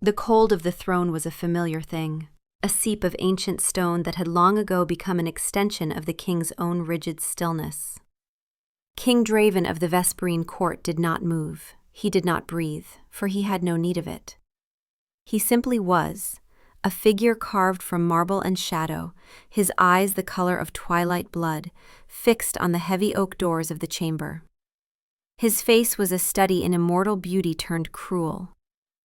The cold of the throne was a familiar thing, a seep of ancient stone that had long ago become an extension of the king's own rigid stillness. King Draven of the Vesperine court did not move. He did not breathe, for he had no need of it. He simply was, a figure carved from marble and shadow, his eyes the color of twilight blood, fixed on the heavy oak doors of the chamber. His face was a study in immortal beauty turned cruel.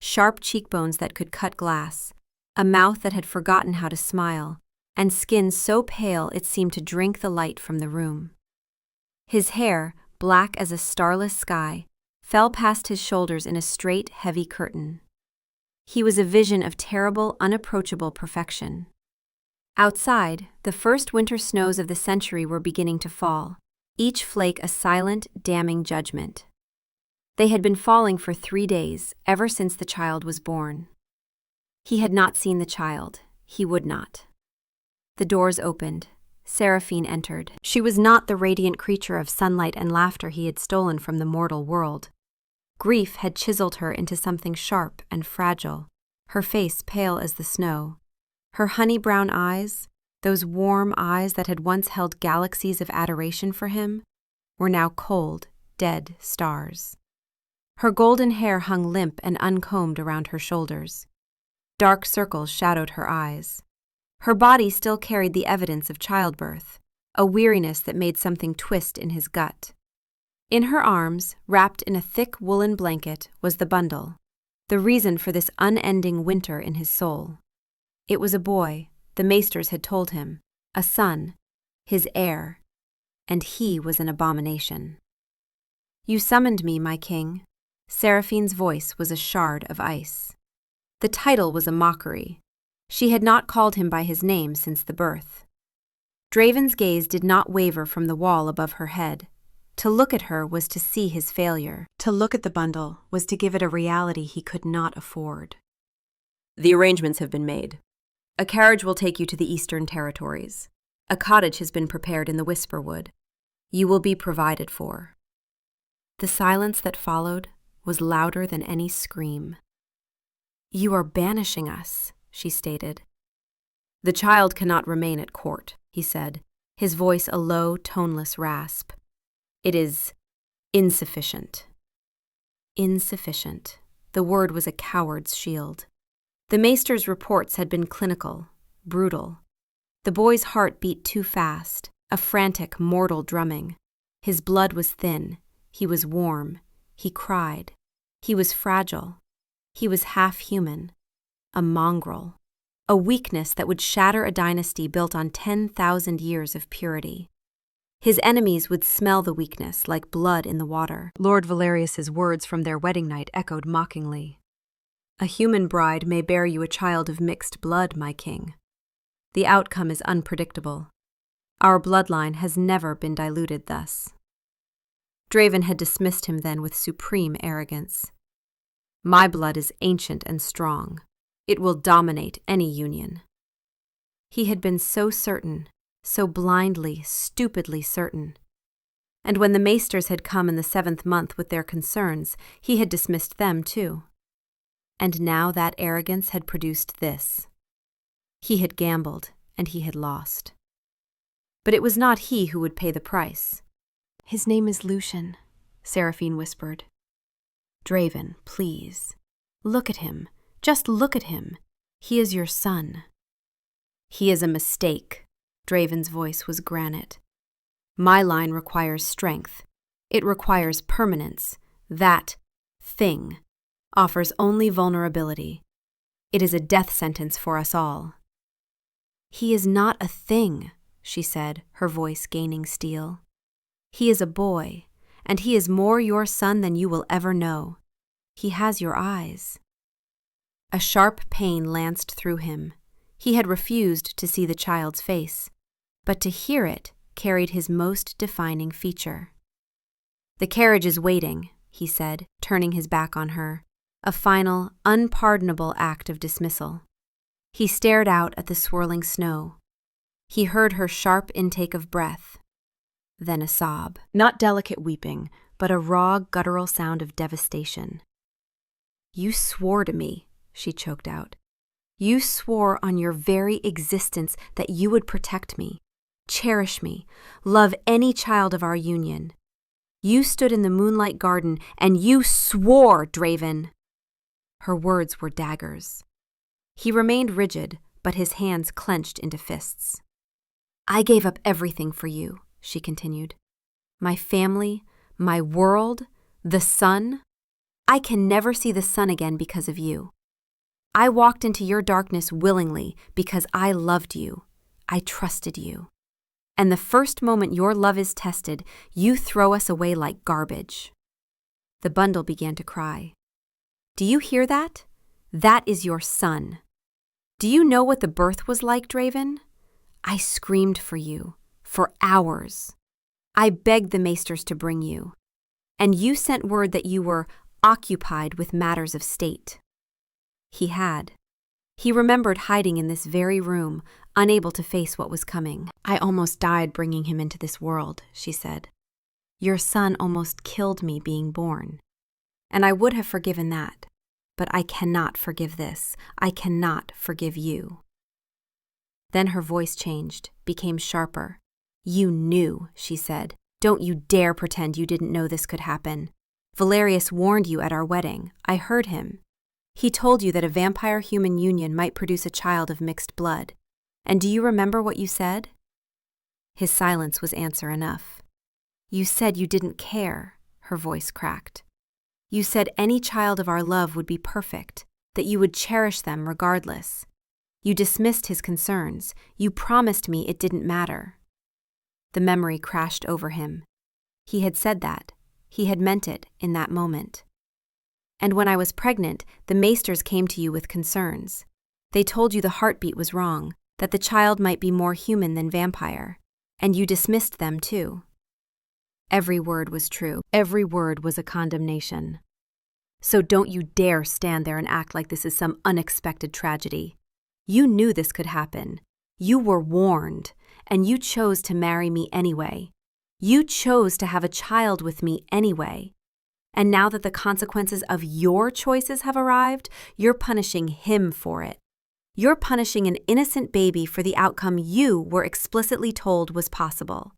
Sharp cheekbones that could cut glass, a mouth that had forgotten how to smile, and skin so pale it seemed to drink the light from the room. His hair, black as a starless sky, fell past his shoulders in a straight, heavy curtain. He was a vision of terrible, unapproachable perfection. Outside, the first winter snows of the century were beginning to fall, each flake a silent, damning judgment. They had been falling for 3 days, ever since the child was born. He had not seen the child. He would not. The doors opened. Seraphine entered. She was not the radiant creature of sunlight and laughter he had stolen from the mortal world. Grief had chiseled her into something sharp and fragile, her face pale as the snow. Her honey-brown eyes, those warm eyes that had once held galaxies of adoration for him, were now cold, dead stars. Her golden hair hung limp and uncombed around her shoulders. Dark circles shadowed her eyes. Her body still carried the evidence of childbirth, a weariness that made something twist in his gut. In her arms, wrapped in a thick woolen blanket, was the bundle, the reason for this unending winter in his soul. It was a boy, the maesters had told him, a son, his heir, and he was an abomination. "You summoned me, my king." Seraphine's voice was a shard of ice. The title was a mockery. She had not called him by his name since the birth. Draven's gaze did not waver from the wall above her head. To look at her was to see his failure. To look at the bundle was to give it a reality he could not afford. "The arrangements have been made. A carriage will take you to the Eastern Territories. A cottage has been prepared in the Whisperwood. You will be provided for." The silence that followed was louder than any scream. "You are banishing us," she stated. "The child cannot remain at court," he said, his voice a low, toneless rasp. "It is insufficient." Insufficient. The word was a coward's shield. The maester's reports had been clinical, brutal. The boy's heart beat too fast, a frantic, mortal drumming. His blood was thin. He was warm. He cried. He was fragile. He was half-human. A mongrel. A weakness that would shatter a dynasty built on 10,000 years of purity. His enemies would smell the weakness like blood in the water. Lord Valerius's words from their wedding night echoed mockingly. "A human bride may bear you a child of mixed blood, my king. The outcome is unpredictable. Our bloodline has never been diluted thus." Draven had dismissed him then with supreme arrogance. "My blood is ancient and strong. It will dominate any union." He had been so certain, so blindly, stupidly certain. And when the maesters had come in the 7th month with their concerns, he had dismissed them too. And now that arrogance had produced this. He had gambled, and he had lost. But it was not he who would pay the price. "His name is Lucian," Seraphine whispered. "Draven, please. Look at him. Just look at him. He is your son." "He is a mistake." Draven's voice was granite. "My line requires strength. It requires permanence. That thing offers only vulnerability. It is a death sentence for us all." "He is not a thing," she said, her voice gaining steel. "He is a boy, and he is more your son than you will ever know. He has your eyes." A sharp pain lanced through him. He had refused to see the child's face, but to hear it carried his most defining feature. "The carriage is waiting," he said, turning his back on her, a final, unpardonable act of dismissal. He stared out at the swirling snow. He heard her sharp intake of breath, then a sob. Not delicate weeping, but a raw, guttural sound of devastation. "You swore to me," she choked out. You swore on your very existence that you would protect me, cherish me, love any child of our union. You stood in the moonlight garden and you swore, Draven. Her words were daggers. He remained rigid, but his hands clenched into fists. I gave up everything for you, she continued. My family, my world, the sun. I can never see the sun again because of you. I walked into your darkness willingly because I loved you. I trusted you. And the first moment your love is tested, you throw us away like garbage. The bundle began to cry. Do you hear that? That is your son. Do you know what the birth was like, Draven? I screamed for you, for hours. I begged the maesters to bring you. And you sent word that you were occupied with matters of state. He had. He remembered hiding in this very room, unable to face what was coming. I almost died bringing him into this world, she said. Your son almost killed me being born. And I would have forgiven that. But I cannot forgive this. I cannot forgive you. Then her voice changed, became sharper. You knew, she said. Don't you dare pretend you didn't know this could happen. Valerius warned you at our wedding. I heard him. He told you that a vampire-human union might produce a child of mixed blood. And do you remember what you said? His silence was answer enough. You said you didn't care, her voice cracked. You said any child of our love would be perfect, that you would cherish them regardless. You dismissed his concerns. You promised me it didn't matter. The memory crashed over him. He had said that. He had meant it in that moment. And when I was pregnant, the maesters came to you with concerns. They told you the heartbeat was wrong, that the child might be more human than vampire, and you dismissed them too. Every word was true. Every word was a condemnation. So don't you dare stand there and act like this is some unexpected tragedy. You knew this could happen. You were warned, and you chose to marry me anyway. You chose to have a child with me anyway. And now that the consequences of your choices have arrived, you're punishing him for it. You're punishing an innocent baby for the outcome you were explicitly told was possible.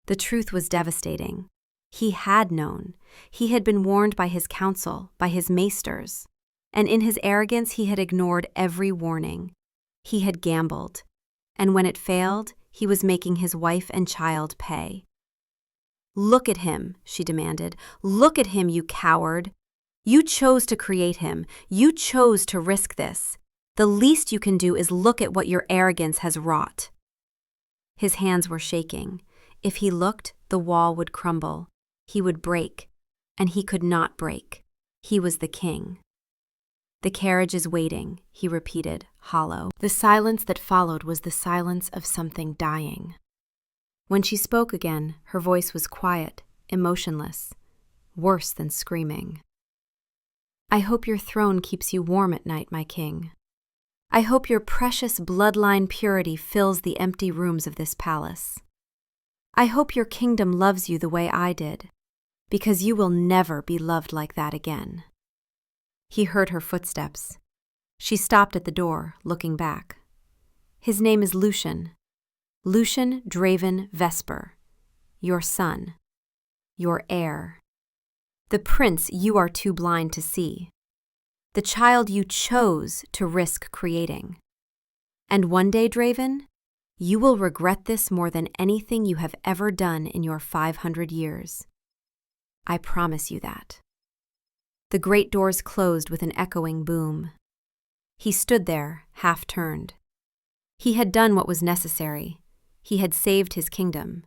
The truth was devastating. He had known. He had been warned by his council, by his maesters. And in his arrogance, he had ignored every warning. He had gambled. And when it failed, he was making his wife and child pay. Look at him, she demanded. Look at him, you coward. You chose to create him. You chose to risk this. The least you can do is look at what your arrogance has wrought. His hands were shaking. If he looked, the wall would crumble. He would break. And he could not break. He was the king. The carriage is waiting, he repeated, hollow. The silence that followed was the silence of something dying. When she spoke again, her voice was quiet, emotionless, worse than screaming. I hope your throne keeps you warm at night, my king. I hope your precious bloodline purity fills the empty rooms of this palace. I hope your kingdom loves you the way I did, because you will never be loved like that again. He heard her footsteps. She stopped at the door, looking back. His name is Lucian. Lucian Draven Vesper. Your son. Your heir. The prince you are too blind to see. The child you chose to risk creating. And one day, Draven, you will regret this more than anything you have ever done in your 500 years. I promise you that. The great doors closed with an echoing boom. He stood there, half-turned. He had done what was necessary. He had saved his kingdom.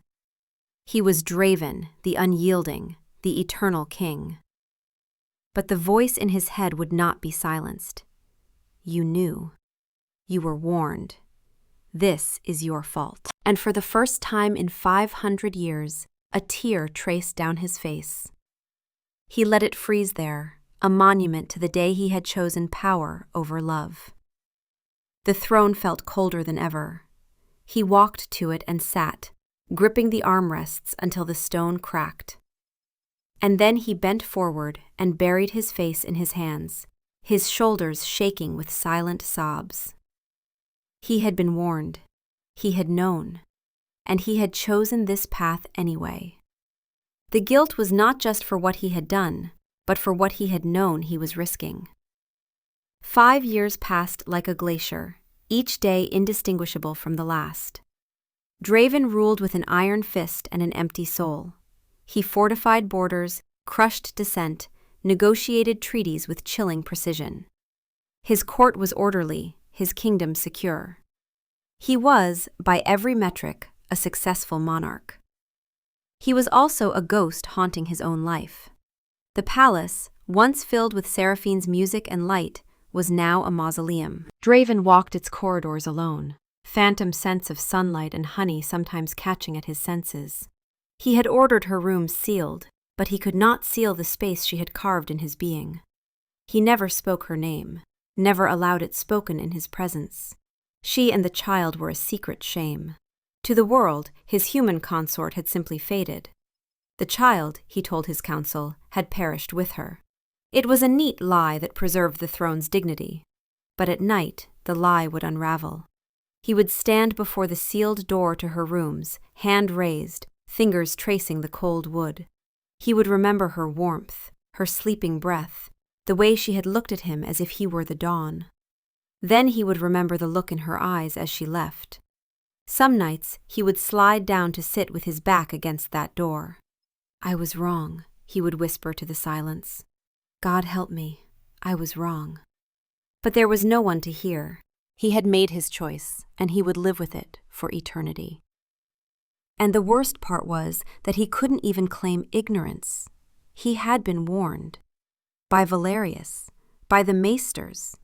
He was Draven, the unyielding, the eternal king. But the voice in his head would not be silenced. You knew. You were warned. This is your fault. And for the first time in 500 years, a tear traced down his face. He let it freeze there, a monument to the day he had chosen power over love. The throne felt colder than ever. He walked to it and sat, gripping the armrests until the stone cracked. And then he bent forward and buried his face in his hands, his shoulders shaking with silent sobs. He had been warned, he had known, and he had chosen this path anyway. The guilt was not just for what he had done, but for what he had known he was risking. 5 years passed like a glacier, each day indistinguishable from the last. Draven ruled with an iron fist and an empty soul. He fortified borders, crushed dissent, negotiated treaties with chilling precision. His court was orderly, his kingdom secure. He was, by every metric, a successful monarch. He was also a ghost haunting his own life. The palace, once filled with Seraphine's music and light, was now a mausoleum. Draven walked its corridors alone, phantom scents of sunlight and honey sometimes catching at his senses. He had ordered her rooms sealed, but he could not seal the space she had carved in his being. He never spoke her name, never allowed it spoken in his presence. She and the child were a secret shame. To the world, his human consort had simply faded. The child, he told his council, had perished with her. It was a neat lie that preserved the throne's dignity. But at night, the lie would unravel. He would stand before the sealed door to her rooms, hand raised, fingers tracing the cold wood. He would remember her warmth, her sleeping breath, the way she had looked at him as if he were the dawn. Then he would remember the look in her eyes as she left. Some nights he would slide down to sit with his back against that door. "I was wrong," he would whisper to the silence. "God help me, I was wrong." But there was no one to hear. He had made his choice, and he would live with it for eternity. And the worst part was that he couldn't even claim ignorance. He had been warned. By Valerius, by the maesters.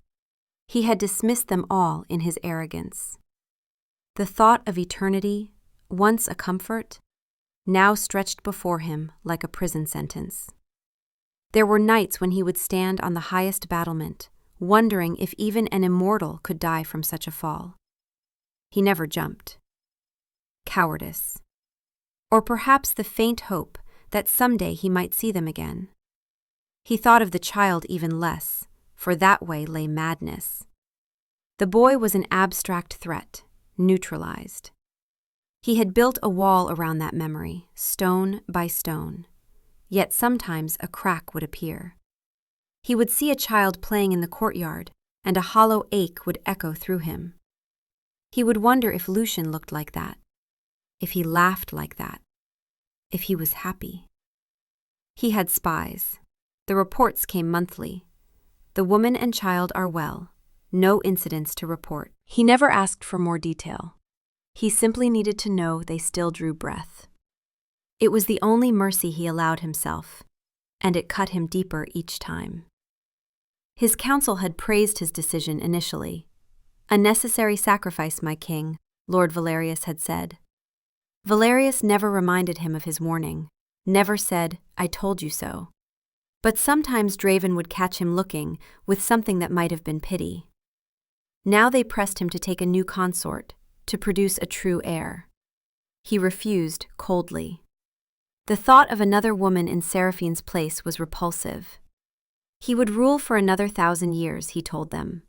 He had dismissed them all in his arrogance. The thought of eternity, once a comfort, now stretched before him like a prison sentence. There were nights when he would stand on the highest battlement, wondering if even an immortal could die from such a fall. He never jumped. Cowardice. Or perhaps the faint hope that someday he might see them again. He thought of the child even less, for that way lay madness. The boy was an abstract threat, neutralized. He had built a wall around that memory, stone by stone. Yet sometimes a crack would appear. He would see a child playing in the courtyard, and a hollow ache would echo through him. He would wonder if Lucian looked like that, if he laughed like that, if he was happy. He had spies. The reports came monthly. The woman and child are well. No incidents to report. He never asked for more detail. He simply needed to know they still drew breath. It was the only mercy he allowed himself, and it cut him deeper each time. His council had praised his decision initially. "A necessary sacrifice, my king," Lord Valerius had said. Valerius never reminded him of his warning, never said, "I told you so." But sometimes Draven would catch him looking with something that might have been pity. Now they pressed him to take a new consort, to produce a true heir. He refused coldly. The thought of another woman in Seraphine's place was repulsive. He would rule for another 1,000 years, he told them.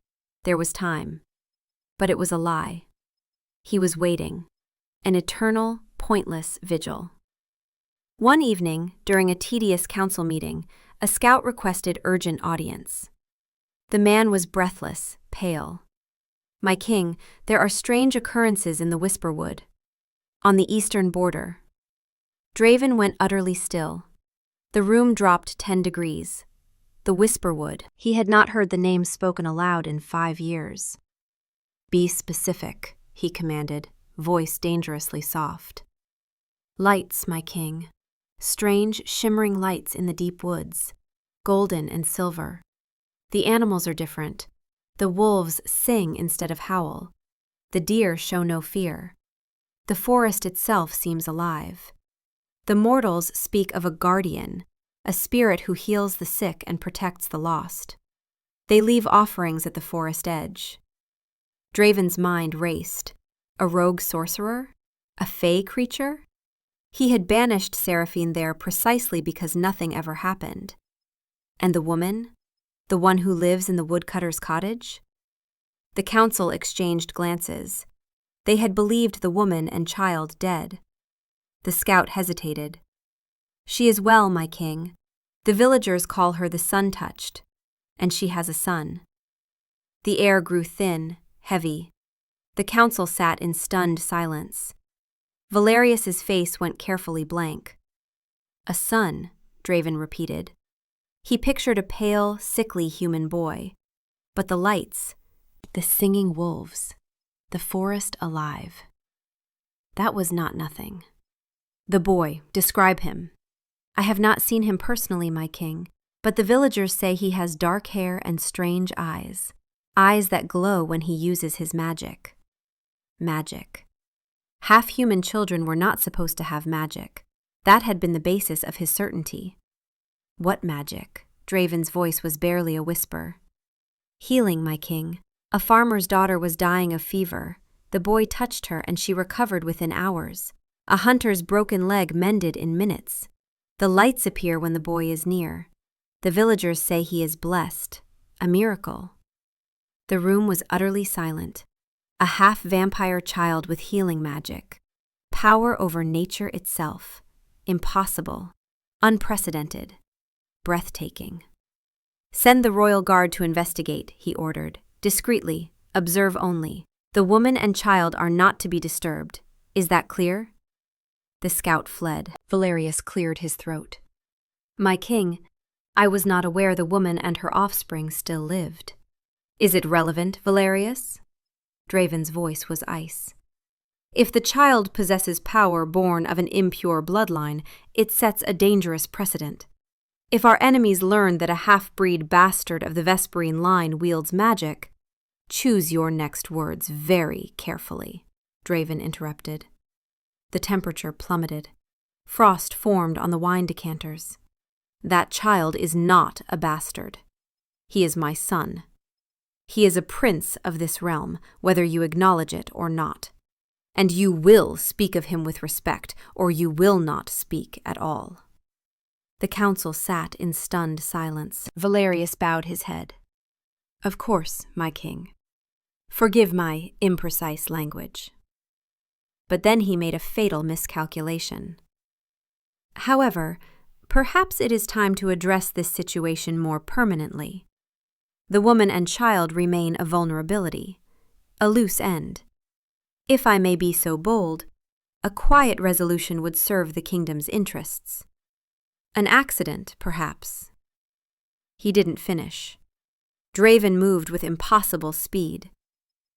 There was time. But it was a lie. He was waiting. An eternal, pointless vigil. One evening, during a tedious council meeting, a scout requested urgent audience. The man was breathless, pale. "My king, there are strange occurrences in the Whisperwood. On the eastern border." Draven went utterly still. The room dropped 10 degrees. The Whisperwood. He had not heard the name spoken aloud in 5 years. "Be specific," he commanded, voice dangerously soft. "Lights, my king. Strange, shimmering lights in the deep woods, golden and silver. The animals are different. The wolves sing instead of howl. The deer show no fear. The forest itself seems alive. The mortals speak of a guardian, a spirit who heals the sick and protects the lost. They leave offerings at the forest edge." Draven's mind raced. A rogue sorcerer? A fey creature? He had banished Seraphine there precisely because nothing ever happened. And the woman? The one who lives in the woodcutter's cottage? The council exchanged glances. They had believed the woman and child dead. The scout hesitated. She is well, my king. The villagers call her the sun-touched, and she has a son. The air grew thin, heavy. The council sat in stunned silence. Valerius's face went carefully blank. A son, Draven repeated. He pictured a pale, sickly human boy. But the lights, the singing wolves, the forest alive. That was not nothing. The boy, describe him. I have not seen him personally, my king, but the villagers say he has dark hair and strange eyes. Eyes that glow when he uses his magic. Magic. Half-human children were not supposed to have magic. That had been the basis of his certainty. What magic? Draven's voice was barely a whisper. Healing, my king. A farmer's daughter was dying of fever. The boy touched her and she recovered within hours. A hunter's broken leg mended in minutes. The lights appear when the boy is near. The villagers say he is blessed. A miracle. The room was utterly silent. A half-vampire child with healing magic. Power over nature itself. Impossible. Unprecedented. Breathtaking. Send the royal guard to investigate, he ordered. Discreetly. Observe only. The woman and child are not to be disturbed. Is that clear? The scout fled. Valerius cleared his throat. My king, I was not aware the woman and her offspring still lived. Is it relevant, Valerius? Draven's voice was ice. If the child possesses power born of an impure bloodline, it sets a dangerous precedent. If our enemies learn that a half-breed bastard of the Vesperine line wields magic, choose your next words very carefully, Draven interrupted. The temperature plummeted. Frost formed on the wine decanters. That child is not a bastard. He is my son. He is a prince of this realm, whether you acknowledge it or not. And you will speak of him with respect, or you will not speak at all. The council sat in stunned silence. Valerius bowed his head. Of course, my king. Forgive my imprecise language. But then he made a fatal miscalculation. However, perhaps it is time to address this situation more permanently. The woman and child remain a vulnerability, a loose end. If I may be so bold, a quiet resolution would serve the kingdom's interests. An accident, perhaps. He didn't finish. Draven moved with impossible speed.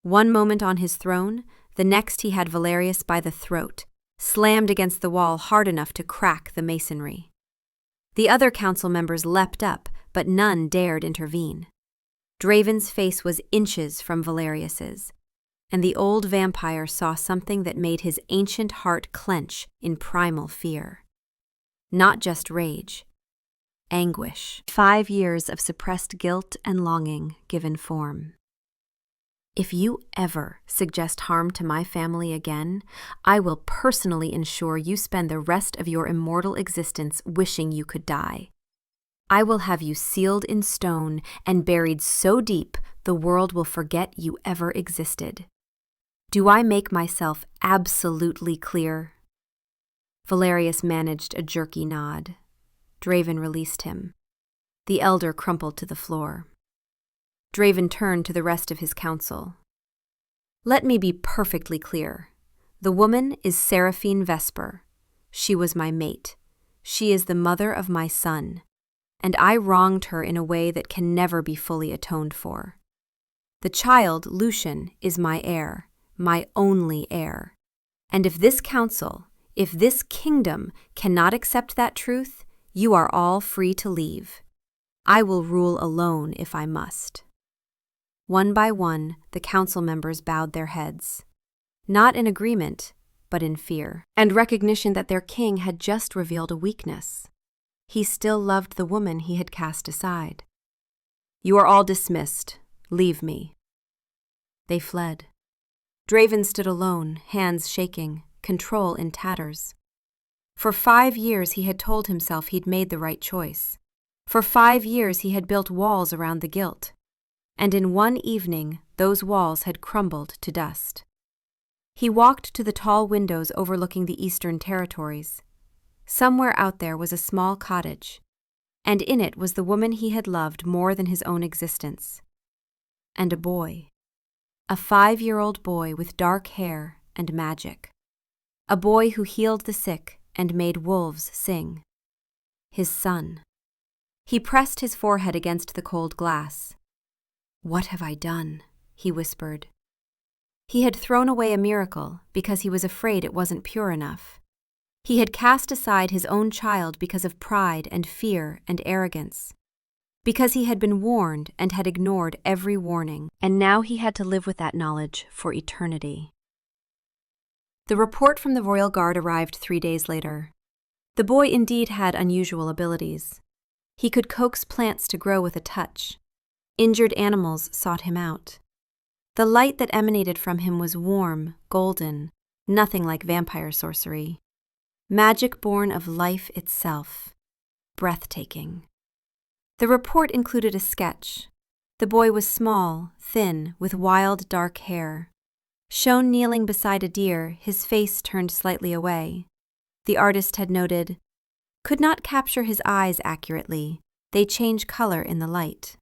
One moment on his throne, the next he had Valerius by the throat, slammed against the wall hard enough to crack the masonry. The other council members leapt up, but none dared intervene. Draven's face was inches from Valerius's, and the old vampire saw something that made his ancient heart clench in primal fear. Not just rage, anguish. 5 years of suppressed guilt and longing given form. If you ever suggest harm to my family again, I will personally ensure you spend the rest of your immortal existence wishing you could die. I will have you sealed in stone and buried so deep the world will forget you ever existed. Do I make myself absolutely clear? Valerius managed a jerky nod. Draven released him. The elder crumpled to the floor. Draven turned to the rest of his council. Let me be perfectly clear. The woman is Seraphine Vesper. She was my mate. She is the mother of my son. And I wronged her in a way that can never be fully atoned for. The child, Lucian, is my heir, my only heir. And if this council, if this kingdom cannot accept that truth, you are all free to leave. I will rule alone if I must. One by one, the council members bowed their heads, not in agreement, but in fear, and recognition that their king had just revealed a weakness. He still loved the woman he had cast aside. You are all dismissed. Leave me. They fled. Draven stood alone, hands shaking, control in tatters. For 5 years he had told himself he'd made the right choice. For 5 years he had built walls around the guilt, and in one evening those walls had crumbled to dust. He walked to the tall windows overlooking the Eastern Territories. Somewhere out there was a small cottage, and in it was the woman he had loved more than his own existence. And a boy. A 5-year-old boy with dark hair and magic. A boy who healed the sick and made wolves sing. His son. He pressed his forehead against the cold glass. "What have I done?" he whispered. He had thrown away a miracle because he was afraid it wasn't pure enough. He had cast aside his own child because of pride and fear and arrogance. Because he had been warned and had ignored every warning, and now he had to live with that knowledge for eternity. The report from the Royal Guard arrived 3 days later. The boy indeed had unusual abilities. He could coax plants to grow with a touch. Injured animals sought him out. The light that emanated from him was warm, golden, nothing like vampire sorcery. Magic born of life itself. Breathtaking. The report included a sketch. The boy was small, thin, with wild, dark hair. Shown kneeling beside a deer, his face turned slightly away. The artist had noted, "Could not capture his eyes accurately. They change color in the light."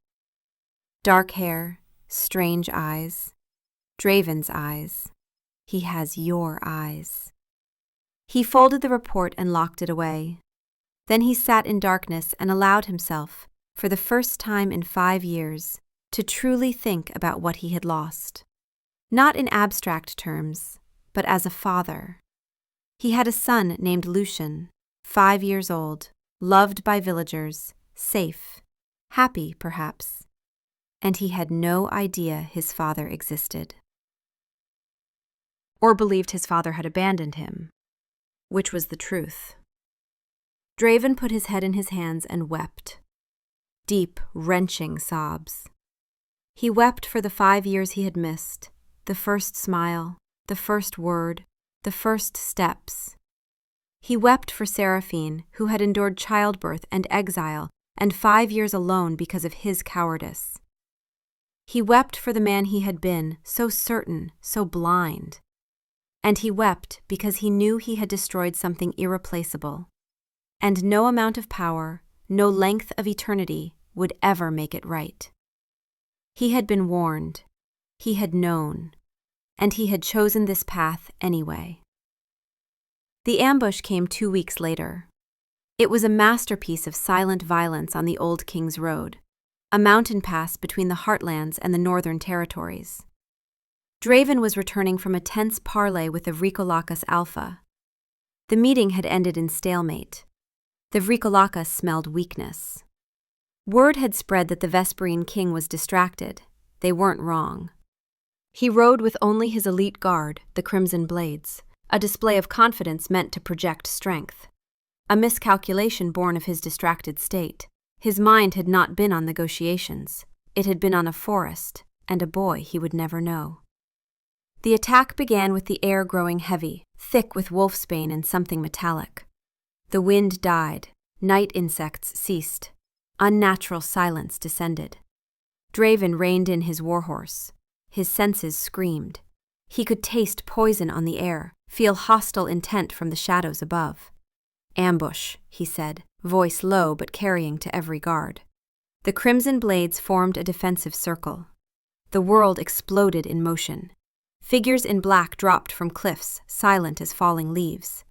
Dark hair, strange eyes. Draven's eyes. He has your eyes. He folded the report and locked it away. Then he sat in darkness and allowed himself, for the first time in 5 years, to truly think about what he had lost. Not in abstract terms, but as a father. He had a son named Lucian, 5 years old, loved by villagers, safe, happy perhaps, and he had no idea his father existed. Or believed his father had abandoned him, which was the truth. Draven put his head in his hands and wept. Deep, wrenching sobs. He wept for the 5 years he had missed, the first smile, the first word, the first steps. He wept for Seraphine, who had endured childbirth and exile and 5 years alone because of his cowardice. He wept for the man he had been, so certain, so blind. And he wept because he knew he had destroyed something irreplaceable, and no amount of power, no length of eternity would ever make it right. He had been warned, he had known, and he had chosen this path anyway. The ambush came 2 weeks later. It was a masterpiece of silent violence on the Old King's Road, a mountain pass between the Heartlands and the Northern Territories. Draven was returning from a tense parley with the Vrikolakos Alpha. The meeting had ended in stalemate. The Vrikolakos smelled weakness. Word had spread that the Vesperine king was distracted. They weren't wrong. He rode with only his elite guard, the Crimson Blades, a display of confidence meant to project strength. A miscalculation born of his distracted state. His mind had not been on negotiations. It had been on a forest, and a boy he would never know. The attack began with the air growing heavy, thick with wolfsbane and something metallic. The wind died, night insects ceased. Unnatural silence descended. Draven reined in his warhorse. His senses screamed. He could taste poison on the air, feel hostile intent from the shadows above. "Ambush," he said, voice low but carrying to every guard. The Crimson Blades formed a defensive circle. The world exploded in motion. Figures in black dropped from cliffs, silent as falling leaves.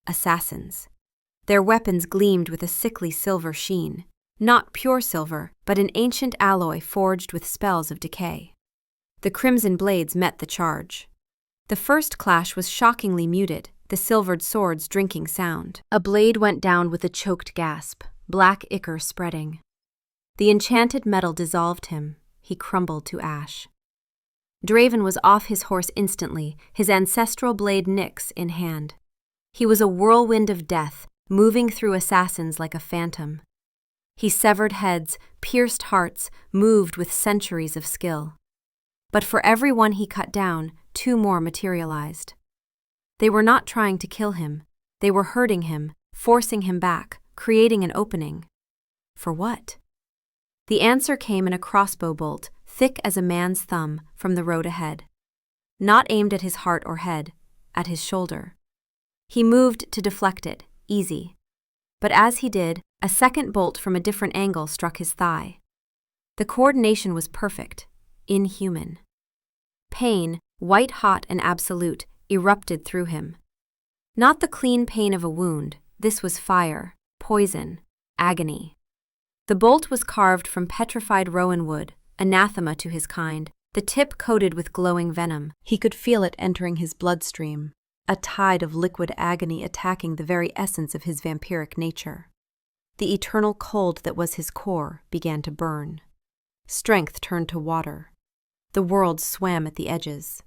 Assassins. Their weapons gleamed with a sickly silver sheen. Not pure silver, but an ancient alloy forged with spells of decay. The Crimson Blades met the charge. The first clash was shockingly muted, the silvered swords drinking sound. A blade went down with a choked gasp, black ichor spreading. The enchanted metal dissolved him. He crumbled to ash. Draven was off his horse instantly, his ancestral blade Nyx in hand. He was a whirlwind of death, moving through assassins like a phantom. He severed heads, pierced hearts, moved with centuries of skill. But for every one he cut down, 2 more materialized. They were not trying to kill him. They were hurting him, forcing him back, creating an opening. For what? The answer came in a crossbow bolt, thick as a man's thumb, from the road ahead. Not aimed at his heart or head, at his shoulder. He moved to deflect it, easy. But as he did, a second bolt from a different angle struck his thigh. The coordination was perfect, inhuman. Pain, white-hot and absolute, erupted through him. Not the clean pain of a wound, this was fire, poison, agony. The bolt was carved from petrified rowan wood, anathema to his kind, the tip coated with glowing venom. He could feel it entering his bloodstream, a tide of liquid agony attacking the very essence of his vampiric nature. The eternal cold that was his core began to burn. Strength turned to water. The world swam at the edges.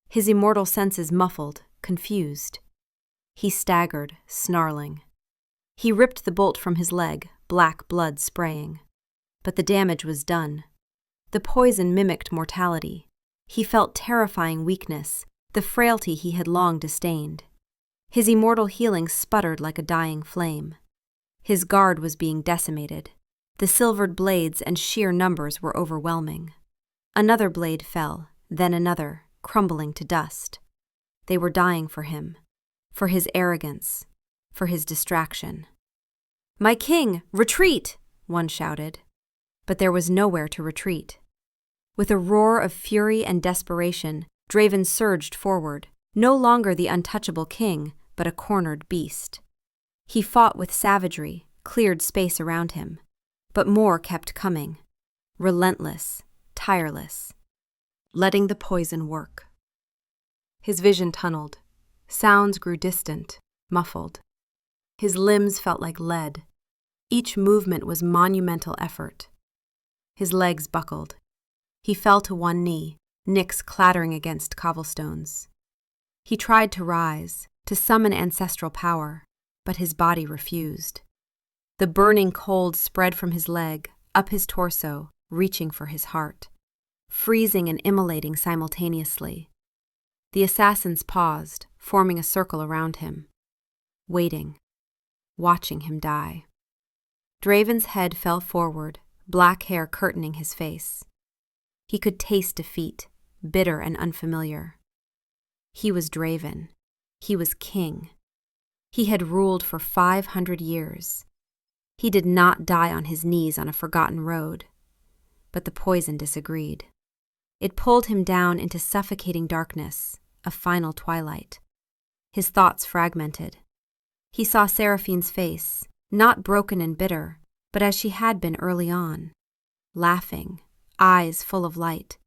His immortal senses muffled, confused. He staggered, snarling. He ripped the bolt from his leg, black blood spraying. But the damage was done. The poison mimicked mortality. He felt terrifying weakness, the frailty he had long disdained. His immortal healing sputtered like a dying flame. His guard was being decimated. The silvered blades and sheer numbers were overwhelming. Another blade fell, then another, crumbling to dust. They were dying for him, for his arrogance, for his distraction. "My king, retreat!" one shouted. But there was nowhere to retreat. With a roar of fury and desperation, Draven surged forward, no longer the untouchable king, but a cornered beast. He fought with savagery, cleared space around him. But more kept coming, relentless, tireless, letting the poison work. His vision tunneled. Sounds grew distant, muffled. His limbs felt like lead. Each movement was monumental effort. His legs buckled. He fell to one knee, nicks clattering against cobblestones. He tried to rise, to summon ancestral power, but his body refused. The burning cold spread from his leg, up his torso, reaching for his heart, freezing and immolating simultaneously. The assassins paused, forming a circle around him, waiting, watching him die. Draven's head fell forward, black hair curtaining his face. He could taste defeat, bitter and unfamiliar. He was Draven. He was king. He had ruled for 500 years. He did not die on his knees on a forgotten road. But the poison disagreed. It pulled him down into suffocating darkness, a final twilight. His thoughts fragmented. He saw Seraphine's face, not broken and bitter, but as she had been early on, laughing, eyes full of light.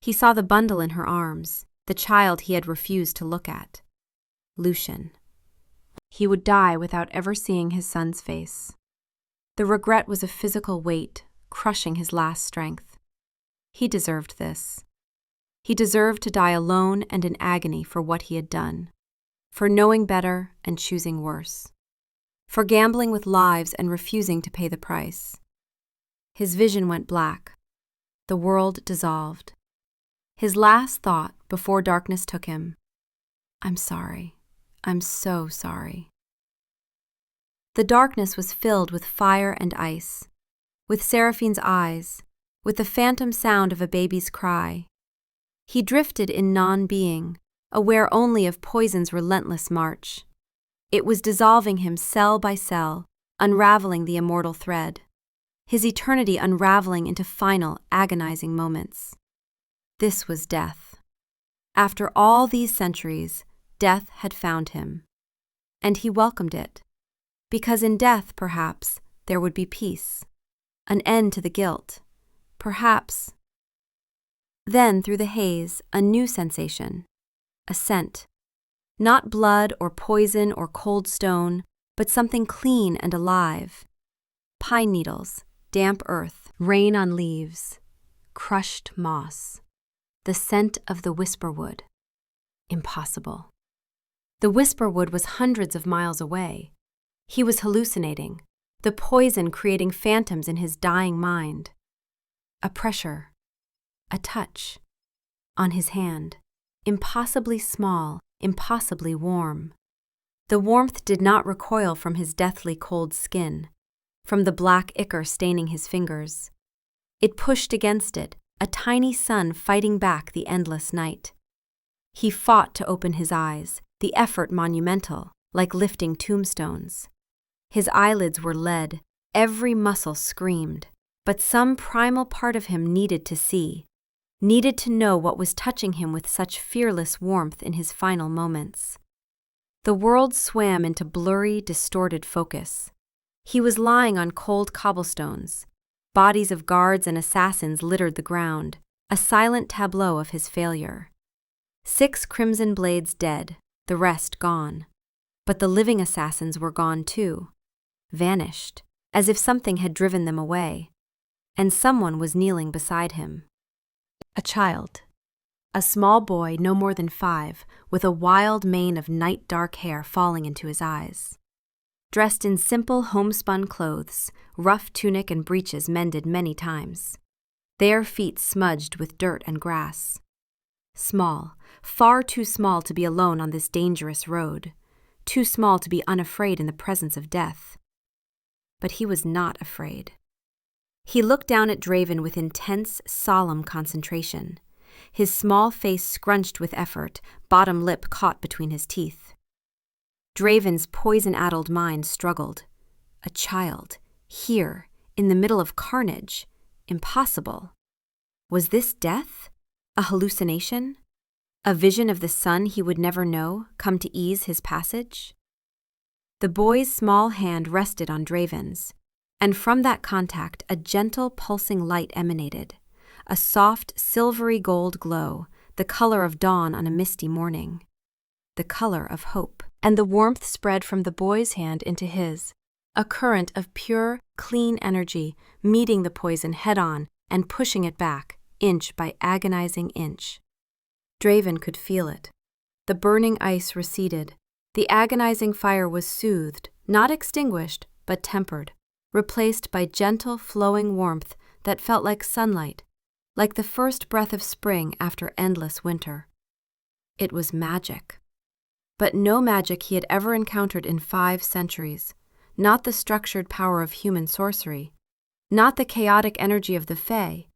He saw the bundle in her arms, the child he had refused to look at. Lucian. He would die without ever seeing his son's face. The regret was a physical weight, crushing his last strength. He deserved this. He deserved to die alone and in agony for what he had done, for knowing better and choosing worse, for gambling with lives and refusing to pay the price. His vision went black. The world dissolved. His last thought before darkness took him, "I'm sorry. I'm so sorry." The darkness was filled with fire and ice, with Seraphine's eyes, with the phantom sound of a baby's cry. He drifted in non-being, aware only of poison's relentless march. It was dissolving him cell by cell, unraveling the immortal thread, his eternity unraveling into final, agonizing moments. This was death. After all these centuries, death had found him. And he welcomed it. Because in death, perhaps, there would be peace, an end to the guilt, perhaps. Then, through the haze, a new sensation, a scent. Not blood or poison or cold stone, but something clean and alive. Pine needles, damp earth, rain on leaves, crushed moss. The scent of the whisperwood. Impossible. The whisperwood was hundreds of miles away. He was hallucinating, the poison creating phantoms in his dying mind. A pressure, a touch, on his hand, impossibly small, impossibly warm. The warmth did not recoil from his deathly cold skin. from the black ichor staining his fingers. It pushed against it, a tiny sun fighting back the endless night. He fought to open his eyes, the effort monumental, like lifting tombstones. His eyelids were lead, every muscle screamed, but some primal part of him needed to see, needed to know what was touching him with such fearless warmth in his final moments. The world swam into blurry, distorted focus. He was lying on cold cobblestones. Bodies of guards and assassins littered the ground, a silent tableau of his failure. 6 crimson blades dead, the rest gone. But the living assassins were gone too, vanished, as if something had driven them away. And someone was kneeling beside him. A child. A small boy no more than 5, with a wild mane of night-dark hair falling into his eyes. Dressed in simple homespun clothes, rough tunic and breeches mended many times. Bare feet smudged with dirt and grass. Small, far too small to be alone on this dangerous road, too small to be unafraid in the presence of death. But he was not afraid. He looked down at Draven with intense, solemn concentration, his small face scrunched with effort, bottom lip caught between his teeth. Draven's poison-addled mind struggled. A child, here, in the middle of carnage. Impossible. Was this death? A hallucination? A vision of the son he would never know, come to ease his passage? The boy's small hand rested on Draven's, and from that contact a gentle, pulsing light emanated, a soft, silvery gold glow, the color of dawn on a misty morning, the color of hope. And the warmth spread from the boy's hand into his, a current of pure, clean energy, meeting the poison head-on and pushing it back, inch by agonizing inch. Draven could feel it. The burning ice receded. The agonizing fire was soothed, not extinguished, but tempered, replaced by gentle, flowing warmth that felt like sunlight, like the first breath of spring after endless winter. It was magic. But no magic he had ever encountered in 5 centuries, not the structured power of human sorcery, not the chaotic energy of the Fae.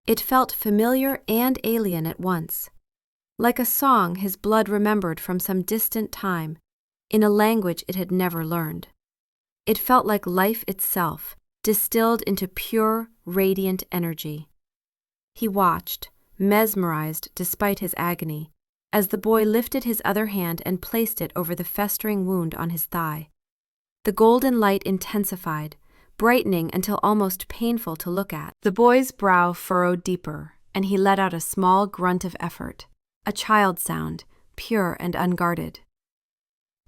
It felt familiar and alien at once, like a song his blood remembered from some distant time, in a language it had never learned. It felt like life itself, distilled into pure, radiant energy. He watched, mesmerized despite his agony, as the boy lifted his other hand and placed it over the festering wound on his thigh. The golden light intensified, brightening until almost painful to look at. The boy's brow furrowed deeper, and he let out a small grunt of effort, a child sound, pure and unguarded.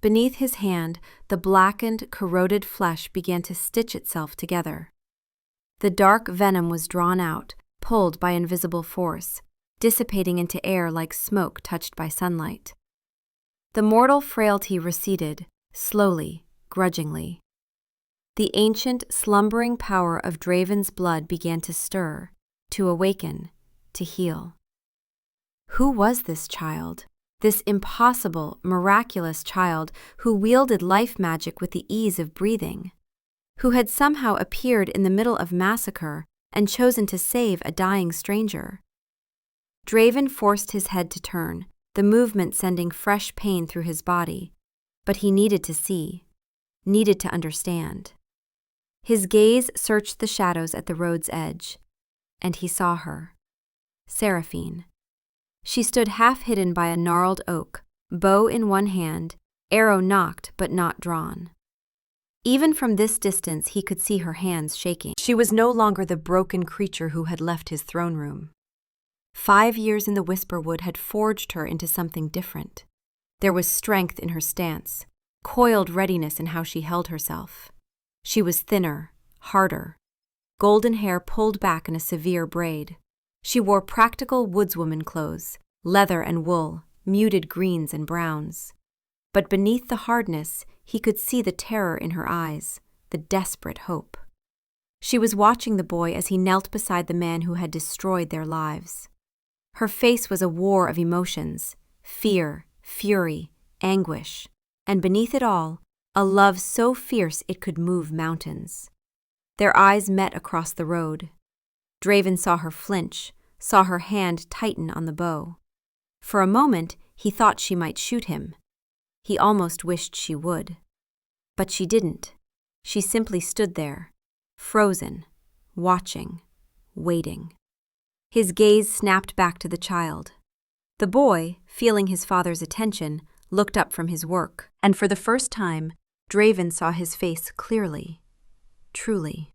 Beneath his hand, the blackened, corroded flesh began to stitch itself together. The dark venom was drawn out, pulled by invisible force, dissipating into air like smoke touched by sunlight. The mortal frailty receded, slowly, grudgingly. The ancient, slumbering power of Draven's blood began to stir, to awaken, to heal. Who was this child? This impossible, miraculous child who wielded life magic with the ease of breathing? Who had somehow appeared in the middle of massacre and chosen to save a dying stranger? Draven forced his head to turn, the movement sending fresh pain through his body. But he needed to see, needed to understand. His gaze searched the shadows at the road's edge, and he saw her. Seraphine. She stood half hidden by a gnarled oak, bow in one hand, arrow nocked but not drawn. Even from this distance he could see her hands shaking. She was no longer the broken creature who had left his throne room. 5 years in the Whisperwood had forged her into something different. There was strength in her stance, coiled readiness in how she held herself. She was thinner, harder, golden hair pulled back in a severe braid. She wore practical woodswoman clothes, leather and wool, muted greens and browns. But beneath the hardness, he could see the terror in her eyes, the desperate hope. She was watching the boy as he knelt beside the man who had destroyed their lives. Her face was a war of emotions, fear, fury, anguish, and beneath it all, a love so fierce it could move mountains. Their eyes met across the road. Draven saw her flinch, saw her hand tighten on the bow. For a moment, he thought she might shoot him. He almost wished she would. But she didn't. She simply stood there, frozen, watching, waiting. His gaze snapped back to the child. The boy, feeling his father's attention, looked up from his work, and for the first time, Draven saw his face clearly, truly.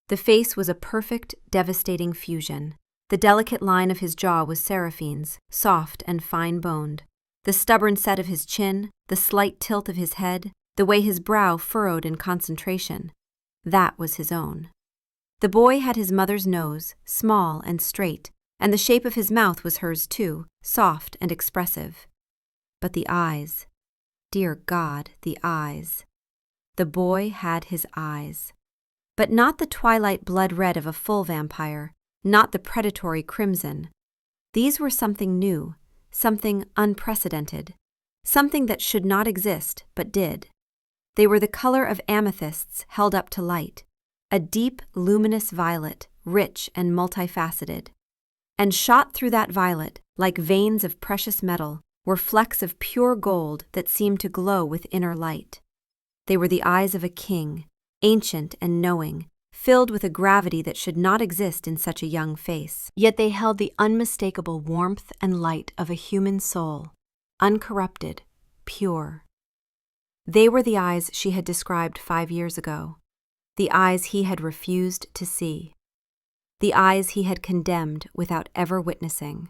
The face was a perfect, devastating fusion. The delicate line of his jaw was Seraphine's, soft and fine-boned. The stubborn set of his chin, the slight tilt of his head, the way his brow furrowed in concentration, that was his own. The boy had his mother's nose, small and straight, and the shape of his mouth was hers too, soft and expressive. But the eyes, dear God, the eyes. The boy had his eyes. But not the twilight blood red of a full vampire, not the predatory crimson. These were something new, something unprecedented, something that should not exist but did. They were the color of amethysts held up to light, a deep, luminous violet, rich and multifaceted. And shot through that violet, like veins of precious metal, were flecks of pure gold that seemed to glow with inner light. They were the eyes of a king, ancient and knowing, filled with a gravity that should not exist in such a young face. Yet they held the unmistakable warmth and light of a human soul, uncorrupted, pure. They were the eyes she had described 5 years ago, the eyes he had refused to see, the eyes he had condemned without ever witnessing.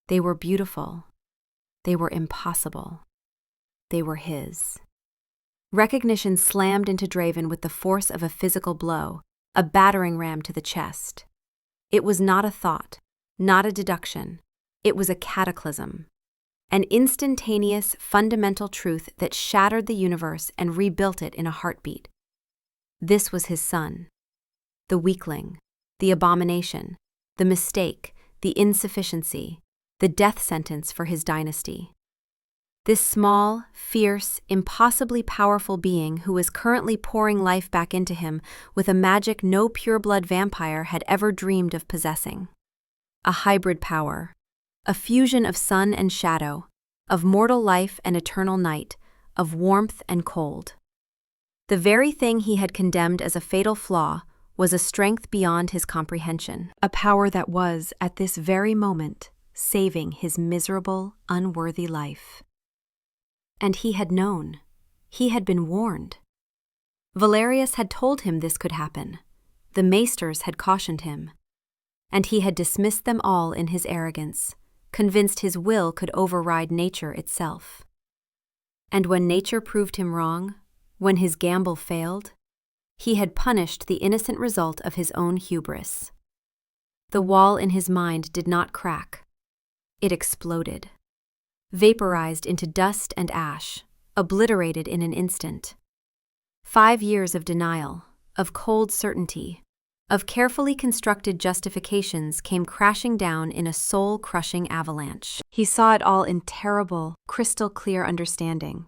They were beautiful. They were impossible. They were his. Recognition slammed into Draven with the force of a physical blow, a battering ram to the chest. It was not a thought, not a deduction. It was a cataclysm. An instantaneous, fundamental truth that shattered the universe and rebuilt it in a heartbeat. This was his son. The weakling, the abomination, the mistake, the insufficiency, the death sentence for his dynasty. This small, fierce, impossibly powerful being who was currently pouring life back into him with a magic no pure-blood vampire had ever dreamed of possessing. A hybrid power, a fusion of sun and shadow, of mortal life and eternal night, of warmth and cold. The very thing he had condemned as a fatal flaw was a strength beyond his comprehension, a power that was, at this very moment, saving his miserable, unworthy life. And he had known. He had been warned. Valerius had told him this could happen. The maesters had cautioned him. And he had dismissed them all in his arrogance, convinced his will could override nature itself. And when nature proved him wrong, when his gamble failed, he had punished the innocent result of his own hubris. The wall in his mind did not crack. It exploded, vaporized into dust and ash, obliterated in an instant. 5 years of denial, of cold certainty, of carefully constructed justifications came crashing down in a soul-crushing avalanche. He saw it all in terrible, crystal-clear understanding.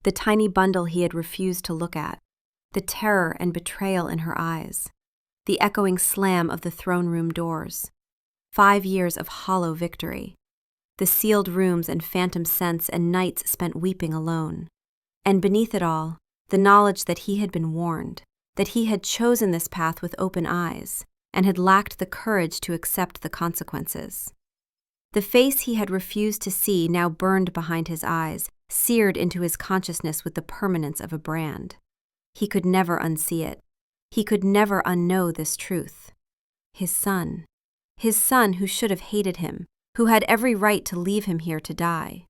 The tiny bundle he had refused to look at, the terror and betrayal in her eyes, the echoing slam of the throne room doors. 5 years of hollow victory. The sealed rooms and phantom scents and nights spent weeping alone. And beneath it all, the knowledge that he had been warned, that he had chosen this path with open eyes, and had lacked the courage to accept the consequences. The face he had refused to see now burned behind his eyes, seared into his consciousness with the permanence of a brand. He could never unsee it. He could never unknow this truth. His son who should have hated him, who had every right to leave him here to die.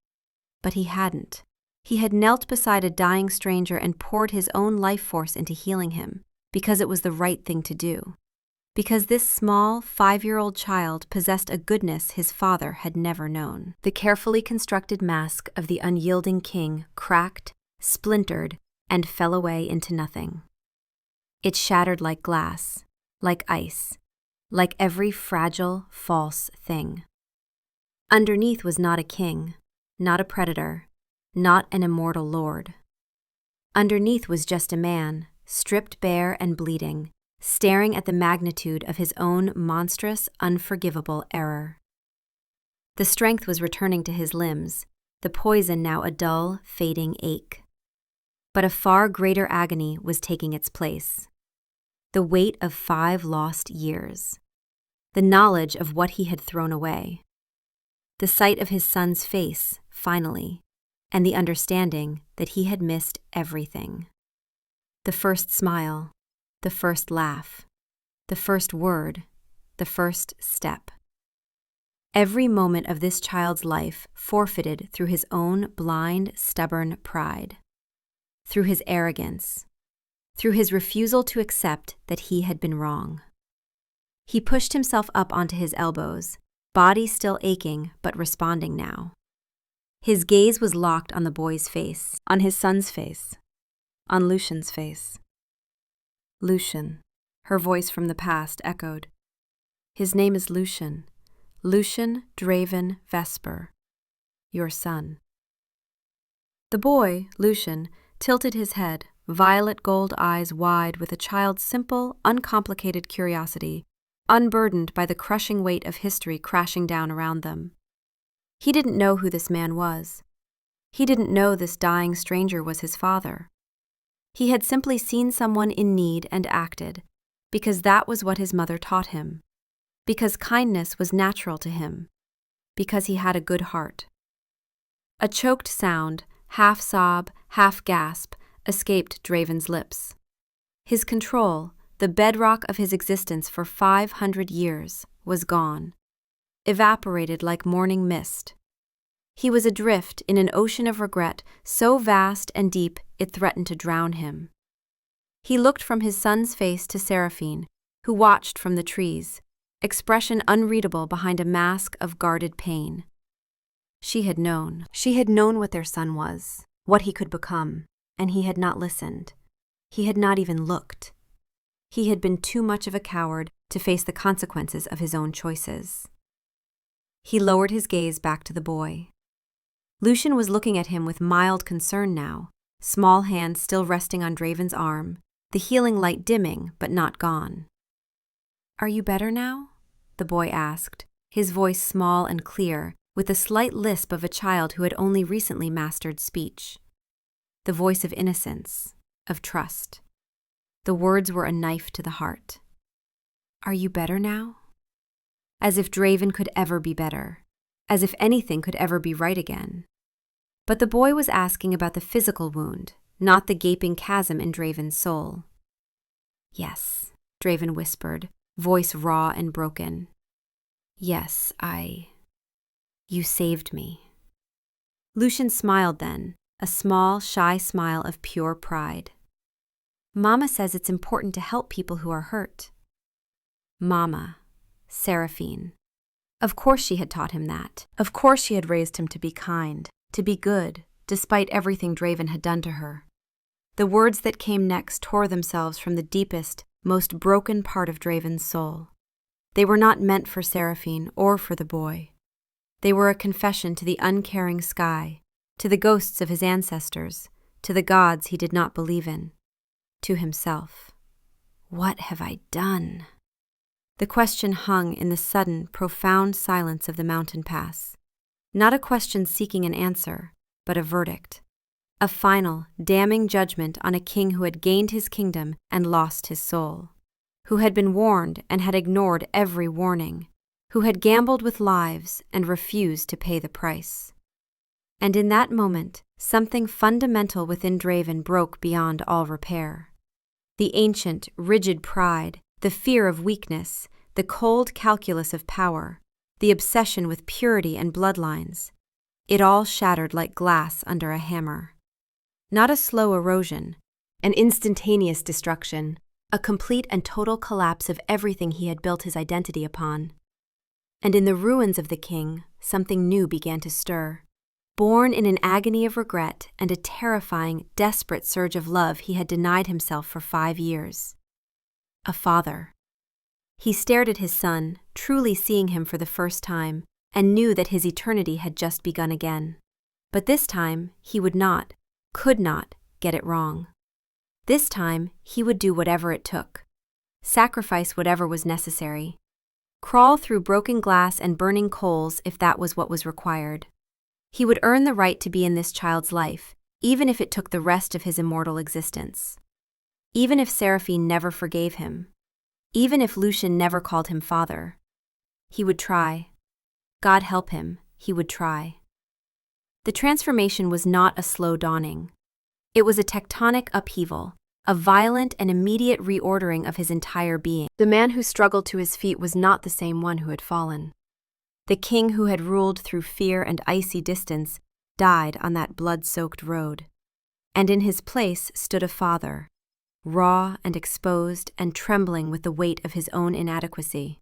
But he hadn't. He had knelt beside a dying stranger and poured his own life force into healing him, because it was the right thing to do. Because this small, 5-year-old child possessed a goodness his father had never known. The carefully constructed mask of the unyielding king cracked, splintered, and fell away into nothing. It shattered like glass, like ice, like every fragile, false thing. Underneath was not a king, not a predator, not an immortal lord. Underneath was just a man, stripped bare and bleeding, staring at the magnitude of his own monstrous, unforgivable error. The strength was returning to his limbs, the poison now a dull, fading ache. But a far greater agony was taking its place. The weight of 5 lost years. The knowledge of what he had thrown away. The sight of his son's face, finally, and the understanding that he had missed everything. The first smile, the first laugh, the first word, the first step. Every moment of this child's life forfeited through his own blind, stubborn pride, through his arrogance, through his refusal to accept that he had been wrong. He pushed himself up onto his elbows, body still aching but responding now. His gaze was locked on the boy's face, on his son's face, on Lucian's face. Lucian, her voice from the past echoed. His name is Lucian. Lucian Draven Vesper, your son. The boy, Lucian, tilted his head, violet gold eyes wide with a child's simple, uncomplicated curiosity, unburdened by the crushing weight of history crashing down around them. He didn't know who this man was. He didn't know this dying stranger was his father. He had simply seen someone in need and acted, because that was what his mother taught him. Because kindness was natural to him, because he had a good heart. A choked sound, half sob, half gasp, escaped Draven's lips. His control, the bedrock of his existence for 500 years, was gone, evaporated like morning mist. He was adrift in an ocean of regret so vast and deep it threatened to drown him. He looked from his son's face to Seraphine, who watched from the trees, expression unreadable behind a mask of guarded pain. She had known what their son was, what he could become, and he had not listened. He had not even looked. He had been too much of a coward to face the consequences of his own choices. He lowered his gaze back to the boy. Lucian was looking at him with mild concern now, small hand still resting on Draven's arm, the healing light dimming but not gone. "Are you better now?" the boy asked, his voice small and clear, with the slight lisp of a child who had only recently mastered speech. The voice of innocence, of trust. The words were a knife to the heart. "Are you better now?" As if Draven could ever be better, as if anything could ever be right again. But the boy was asking about the physical wound, not the gaping chasm in Draven's soul. "Yes," Draven whispered, voice raw and broken. "Yes, You saved me." Lucian smiled then, a small, shy smile of pure pride. "Mama says it's important to help people who are hurt." Mama, Seraphine. Of course she had taught him that. Of course she had raised him to be kind, to be good, despite everything Draven had done to her. The words that came next tore themselves from the deepest, most broken part of Draven's soul. They were not meant for Seraphine or for the boy. They were a confession to the uncaring sky, to the ghosts of his ancestors, to the gods he did not believe in, to himself. What have I done? The question hung in the sudden, profound silence of the mountain pass. Not a question seeking an answer, but a verdict. A final, damning judgment on a king who had gained his kingdom and lost his soul, who had been warned and had ignored every warning, who had gambled with lives and refused to pay the price. And in that moment, something fundamental within Draven broke beyond all repair. The ancient, rigid pride, the fear of weakness, the cold calculus of power, the obsession with purity and bloodlines, it all shattered like glass under a hammer. Not a slow erosion, an instantaneous destruction, a complete and total collapse of everything he had built his identity upon. And in the ruins of the king, something new began to stir. Born in an agony of regret and a terrifying, desperate surge of love he had denied himself for 5 years. A father. He stared at his son, truly seeing him for the first time, and knew that his eternity had just begun again. But this time, he would not, could not, get it wrong. This time, he would do whatever it took. Sacrifice whatever was necessary. Crawl through broken glass and burning coals if that was what was required. He would earn the right to be in this child's life, even if it took the rest of his immortal existence. Even if Seraphine never forgave him. Even if Lucian never called him father. He would try. God help him, he would try. The transformation was not a slow dawning. It was a tectonic upheaval, a violent and immediate reordering of his entire being. The man who struggled to his feet was not the same one who had fallen. The king who had ruled through fear and icy distance died on that blood-soaked road. And in his place stood a father, raw and exposed and trembling with the weight of his own inadequacy.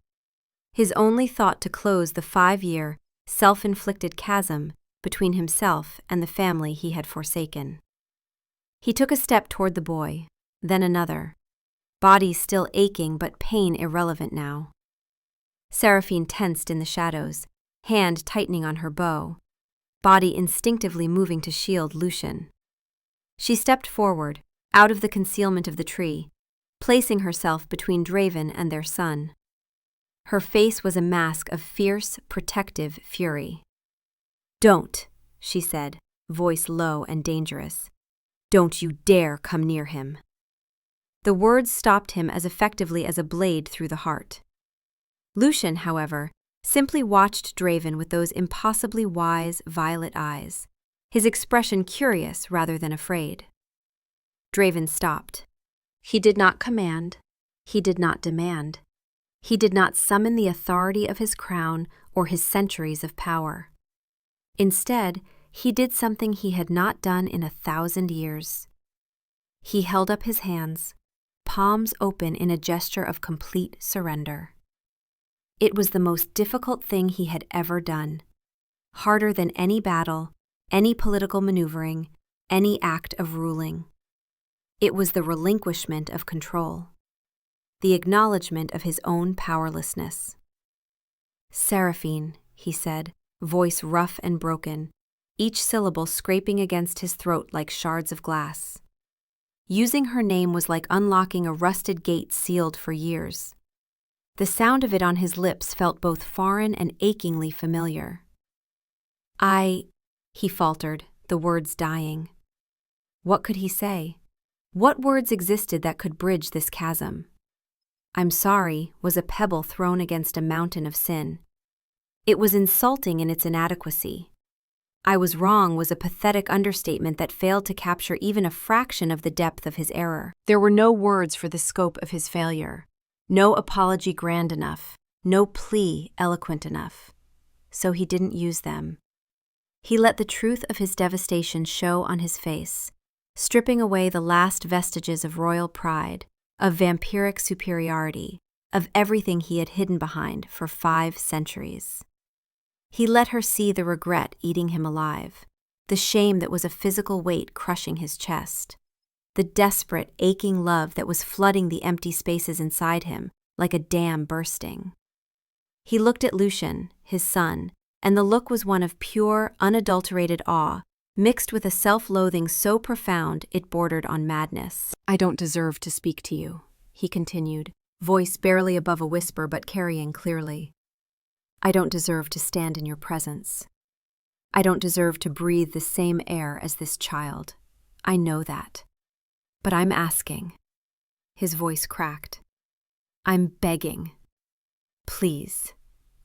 His only thought to close the 5-year, self-inflicted chasm between himself and the family he had forsaken. He took a step toward the boy, then another, body still aching but pain irrelevant now. Seraphine tensed in the shadows, hand tightening on her bow, body instinctively moving to shield Lucian. She stepped forward, out of the concealment of the tree, placing herself between Draven and their son. Her face was a mask of fierce, protective fury. "Don't," she said, voice low and dangerous. "Don't you dare come near him." The words stopped him as effectively as a blade through the heart. Lucian, however, simply watched Draven with those impossibly wise, violet eyes, his expression curious rather than afraid. Draven stopped. He did not command. He did not demand. He did not summon the authority of his crown or his centuries of power. Instead, he did something he had not done in 1,000 years. He held up his hands, palms open in a gesture of complete surrender. It was the most difficult thing he had ever done, harder than any battle, any political maneuvering, any act of ruling. It was the relinquishment of control, the acknowledgement of his own powerlessness. "Seraphine," he said, voice rough and broken, each syllable scraping against his throat like shards of glass. Using her name was like unlocking a rusted gate sealed for years. The sound of it on his lips felt both foreign and achingly familiar. He faltered, the words dying. What could he say? What words existed that could bridge this chasm? "I'm sorry" was a pebble thrown against a mountain of sin. It was insulting in its inadequacy. "I was wrong" was a pathetic understatement that failed to capture even a fraction of the depth of his error. There were no words for the scope of his failure, no apology grand enough, no plea eloquent enough. So he didn't use them. He let the truth of his devastation show on his face, stripping away the last vestiges of royal pride, of vampiric superiority, of everything he had hidden behind for 5 centuries. He let her see the regret eating him alive, the shame that was a physical weight crushing his chest, the desperate, aching love that was flooding the empty spaces inside him like a dam bursting. He looked at Lucian, his son, and the look was one of pure, unadulterated awe, mixed with a self-loathing so profound it bordered on madness. "I don't deserve to speak to you," he continued, voice barely above a whisper but carrying clearly. "I don't deserve to stand in your presence. I don't deserve to breathe the same air as this child. I know that. But I'm asking." His voice cracked. "I'm begging. Please,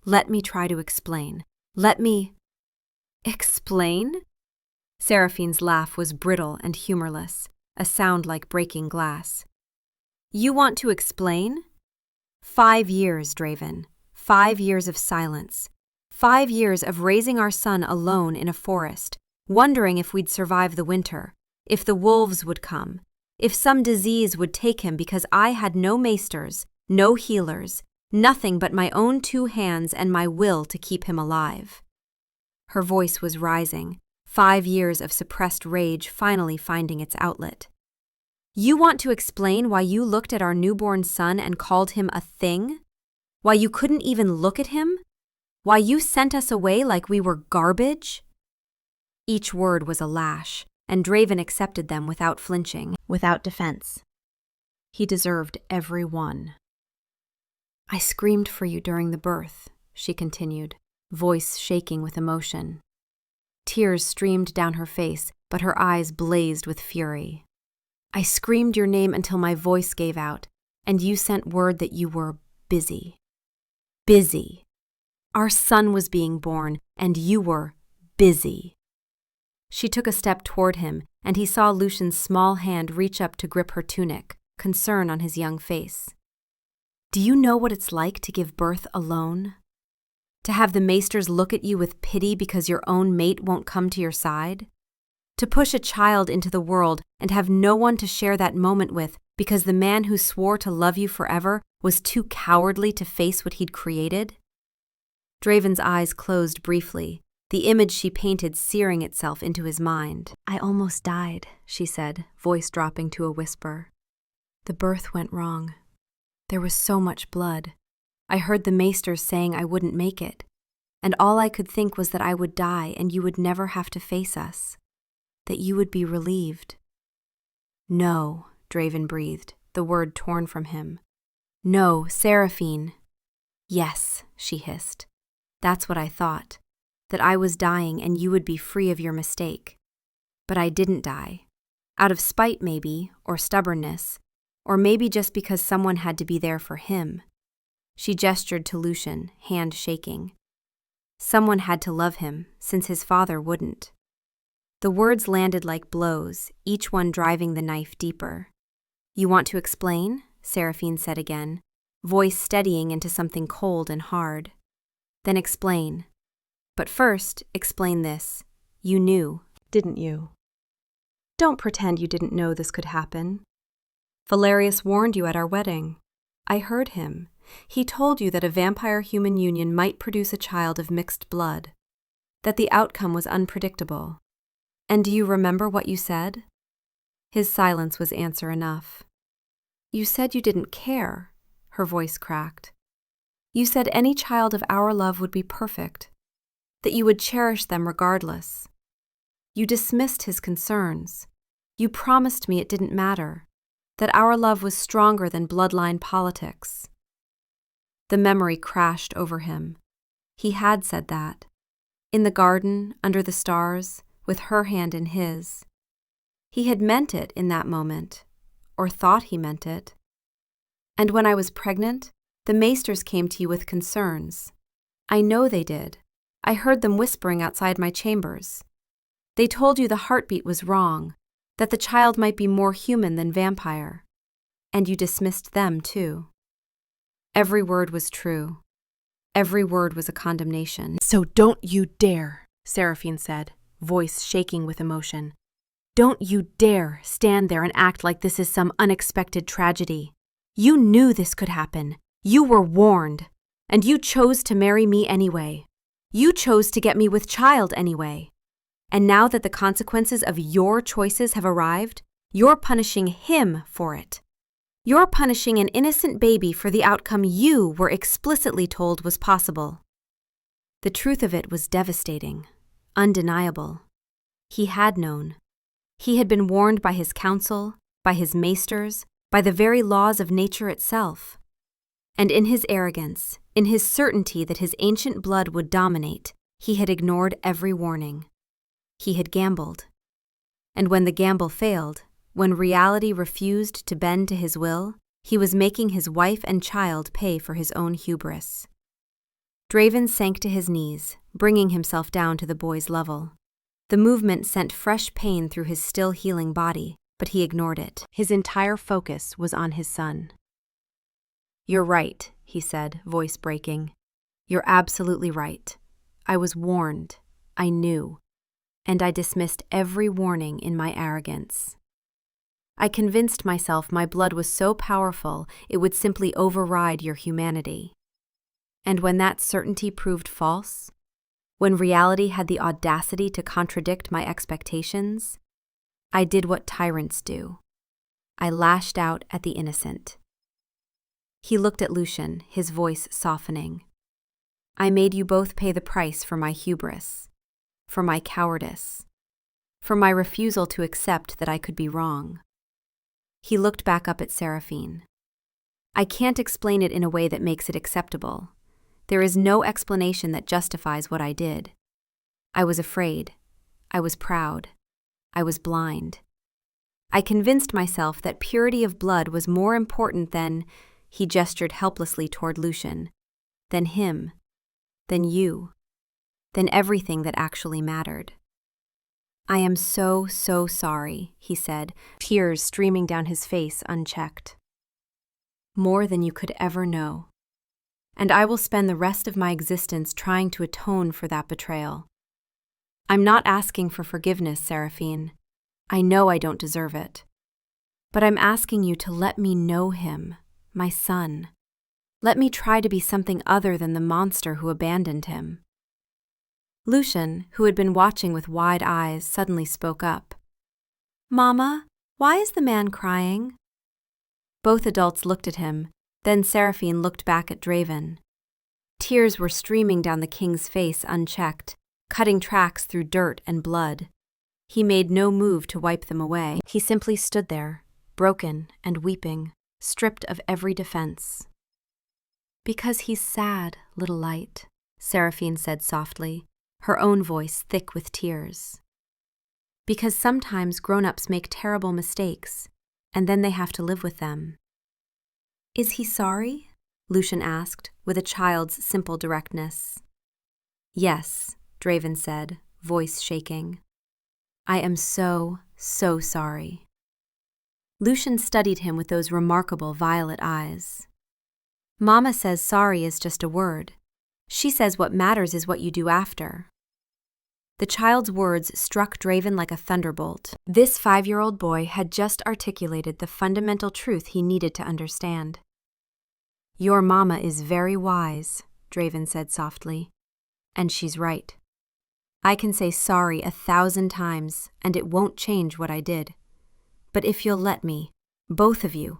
let me try to explain. Let me—" "Explain?" Seraphine's laugh was brittle and humorless, a sound like breaking glass. "You want to explain? 5 years, Draven. 5 years of silence. 5 years of raising our son alone in a forest, wondering if we'd survive the winter, if the wolves would come, if some disease would take him because I had no maesters, no healers, nothing but my own 2 hands and my will to keep him alive." Her voice was rising, 5 years of suppressed rage finally finding its outlet. "You want to explain why you looked at our newborn son and called him a thing? Why you couldn't even look at him? Why you sent us away like we were garbage?" Each word was a lash, and Draven accepted them without flinching, without defense. He deserved every one. "I screamed for you during the birth," she continued, voice shaking with emotion. Tears streamed down her face, but her eyes blazed with fury. "I screamed your name until my voice gave out, and you sent word that you were busy. Busy. Our son was being born, and you were busy." She took a step toward him, and he saw Lucian's small hand reach up to grip her tunic, concern on his young face. "Do you know what it's like to give birth alone? To have the maesters look at you with pity because your own mate won't come to your side? To push a child into the world and have no one to share that moment with because the man who swore to love you forever was too cowardly to face what he'd created?" Draven's eyes closed briefly, the image she painted searing itself into his mind. "I almost died," she said, voice dropping to a whisper. "The birth went wrong. There was so much blood. I heard the maesters saying I wouldn't make it, and all I could think was that I would die and you would never have to face us, that you would be relieved." "No," Draven breathed, the word torn from him. "No, Seraphine." "Yes," she hissed. "That's what I thought, that I was dying and you would be free of your mistake. But I didn't die. Out of spite maybe, or stubbornness, or maybe just because someone had to be there for him." She gestured to Lucian, hand shaking. Someone had to love him, since his father wouldn't. The words landed like blows, each one driving the knife deeper. "You want to explain?" Seraphine said again, voice steadying into something cold and hard. "Then explain. But first, explain this. You knew, didn't you? Don't pretend you didn't know this could happen. Valerius warned you at our wedding. I heard him. He told you that a vampire-human union might produce a child of mixed blood, that the outcome was unpredictable. And do you remember what you said?" His silence was answer enough. "You said you didn't care," her voice cracked. "You said any child of our love would be perfect, that you would cherish them regardless. You dismissed his concerns. You promised me it didn't matter, that our love was stronger than bloodline politics." The memory crashed over him. He had said that. In the garden, under the stars, with her hand in his. He had meant it in that moment, or thought he meant it. "And when I was pregnant, the maesters came to you with concerns. I know they did. I heard them whispering outside my chambers. They told you the heartbeat was wrong, that the child might be more human than vampire. And you dismissed them too." Every word was true. Every word was a condemnation. "So don't you dare," Seraphine said, voice shaking with emotion. "Don't you dare stand there and act like this is some unexpected tragedy. You knew this could happen. You were warned. And you chose to marry me anyway. You chose to get me with child anyway. And now that the consequences of your choices have arrived, you're punishing him for it. You're punishing an innocent baby for the outcome you were explicitly told was possible." The truth of it was devastating, undeniable. He had known. He had been warned by his council, by his maesters, by the very laws of nature itself. And in his arrogance, in his certainty that his ancient blood would dominate, he had ignored every warning. He had gambled. And when the gamble failed, when reality refused to bend to his will, he was making his wife and child pay for his own hubris. Draven sank to his knees, bringing himself down to the boy's level. The movement sent fresh pain through his still healing body, but he ignored it. His entire focus was on his son. "You're right," he said, voice breaking. "You're absolutely right. I was warned. I knew. And I dismissed every warning in my arrogance. I convinced myself my blood was so powerful it would simply override your humanity. And when that certainty proved false, when reality had the audacity to contradict my expectations, I did what tyrants do. I lashed out at the innocent." He looked at Lucian, his voice softening. "I made you both pay the price for my hubris, for my cowardice. for my refusal to accept that I could be wrong. He looked back up at Seraphine. I can't explain it in a way that makes it acceptable. There is no explanation that justifies what I did. I was afraid. I was proud. I was blind. I convinced myself that purity of blood was more important than, he gestured helplessly toward Lucian, than him, than you, than everything that actually mattered. I am so sorry, he said, tears streaming down his face unchecked. More than you could ever know. And I will spend the rest of my existence trying to atone for that betrayal. I'm not asking for forgiveness, Seraphine. I know I don't deserve it. But I'm asking you to let me know him, my son. Let me try to be something other than the monster who abandoned him. Lucian, who had been watching with wide eyes, suddenly spoke up. Mama, why is the man crying? Both adults looked at him, then Seraphine looked back at Draven. Tears were streaming down the king's face unchecked, cutting tracks through dirt and blood. He made no move to wipe them away. He simply stood there, broken and weeping, stripped of every defense. Because he's sad, little light, Seraphine said softly, her own voice thick with tears. Because sometimes grown-ups make terrible mistakes, and then they have to live with them. Is he sorry? Lucian asked, with a child's simple directness. Yes, Draven said, voice shaking. I am so sorry. Lucian studied him with those remarkable violet eyes. Mama says sorry is just a word. She says what matters is what you do after. The child's words struck Draven like a thunderbolt. This 5-year-old boy had just articulated the fundamental truth he needed to understand. Your mama is very wise, Draven said softly. And she's right. I can say sorry 1,000 times, and it won't change what I did. But if you'll let me, both of you,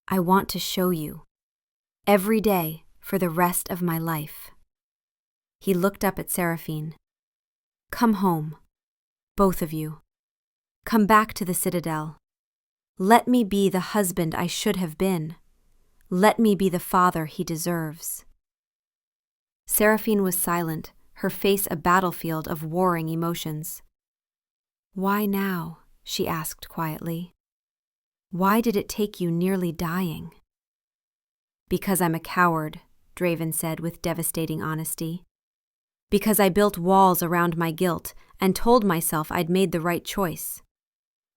I want to show you. Every day, for the rest of my life. He looked up at Seraphine. Come home, both of you. Come back to the Citadel. Let me be the husband I should have been. Let me be the father he deserves. Seraphine was silent, her face a battlefield of warring emotions. Why now? She asked quietly. Why did it take you nearly dying? Because I'm a coward, Draven said with devastating honesty. Because I built walls around my guilt and told myself I'd made the right choice.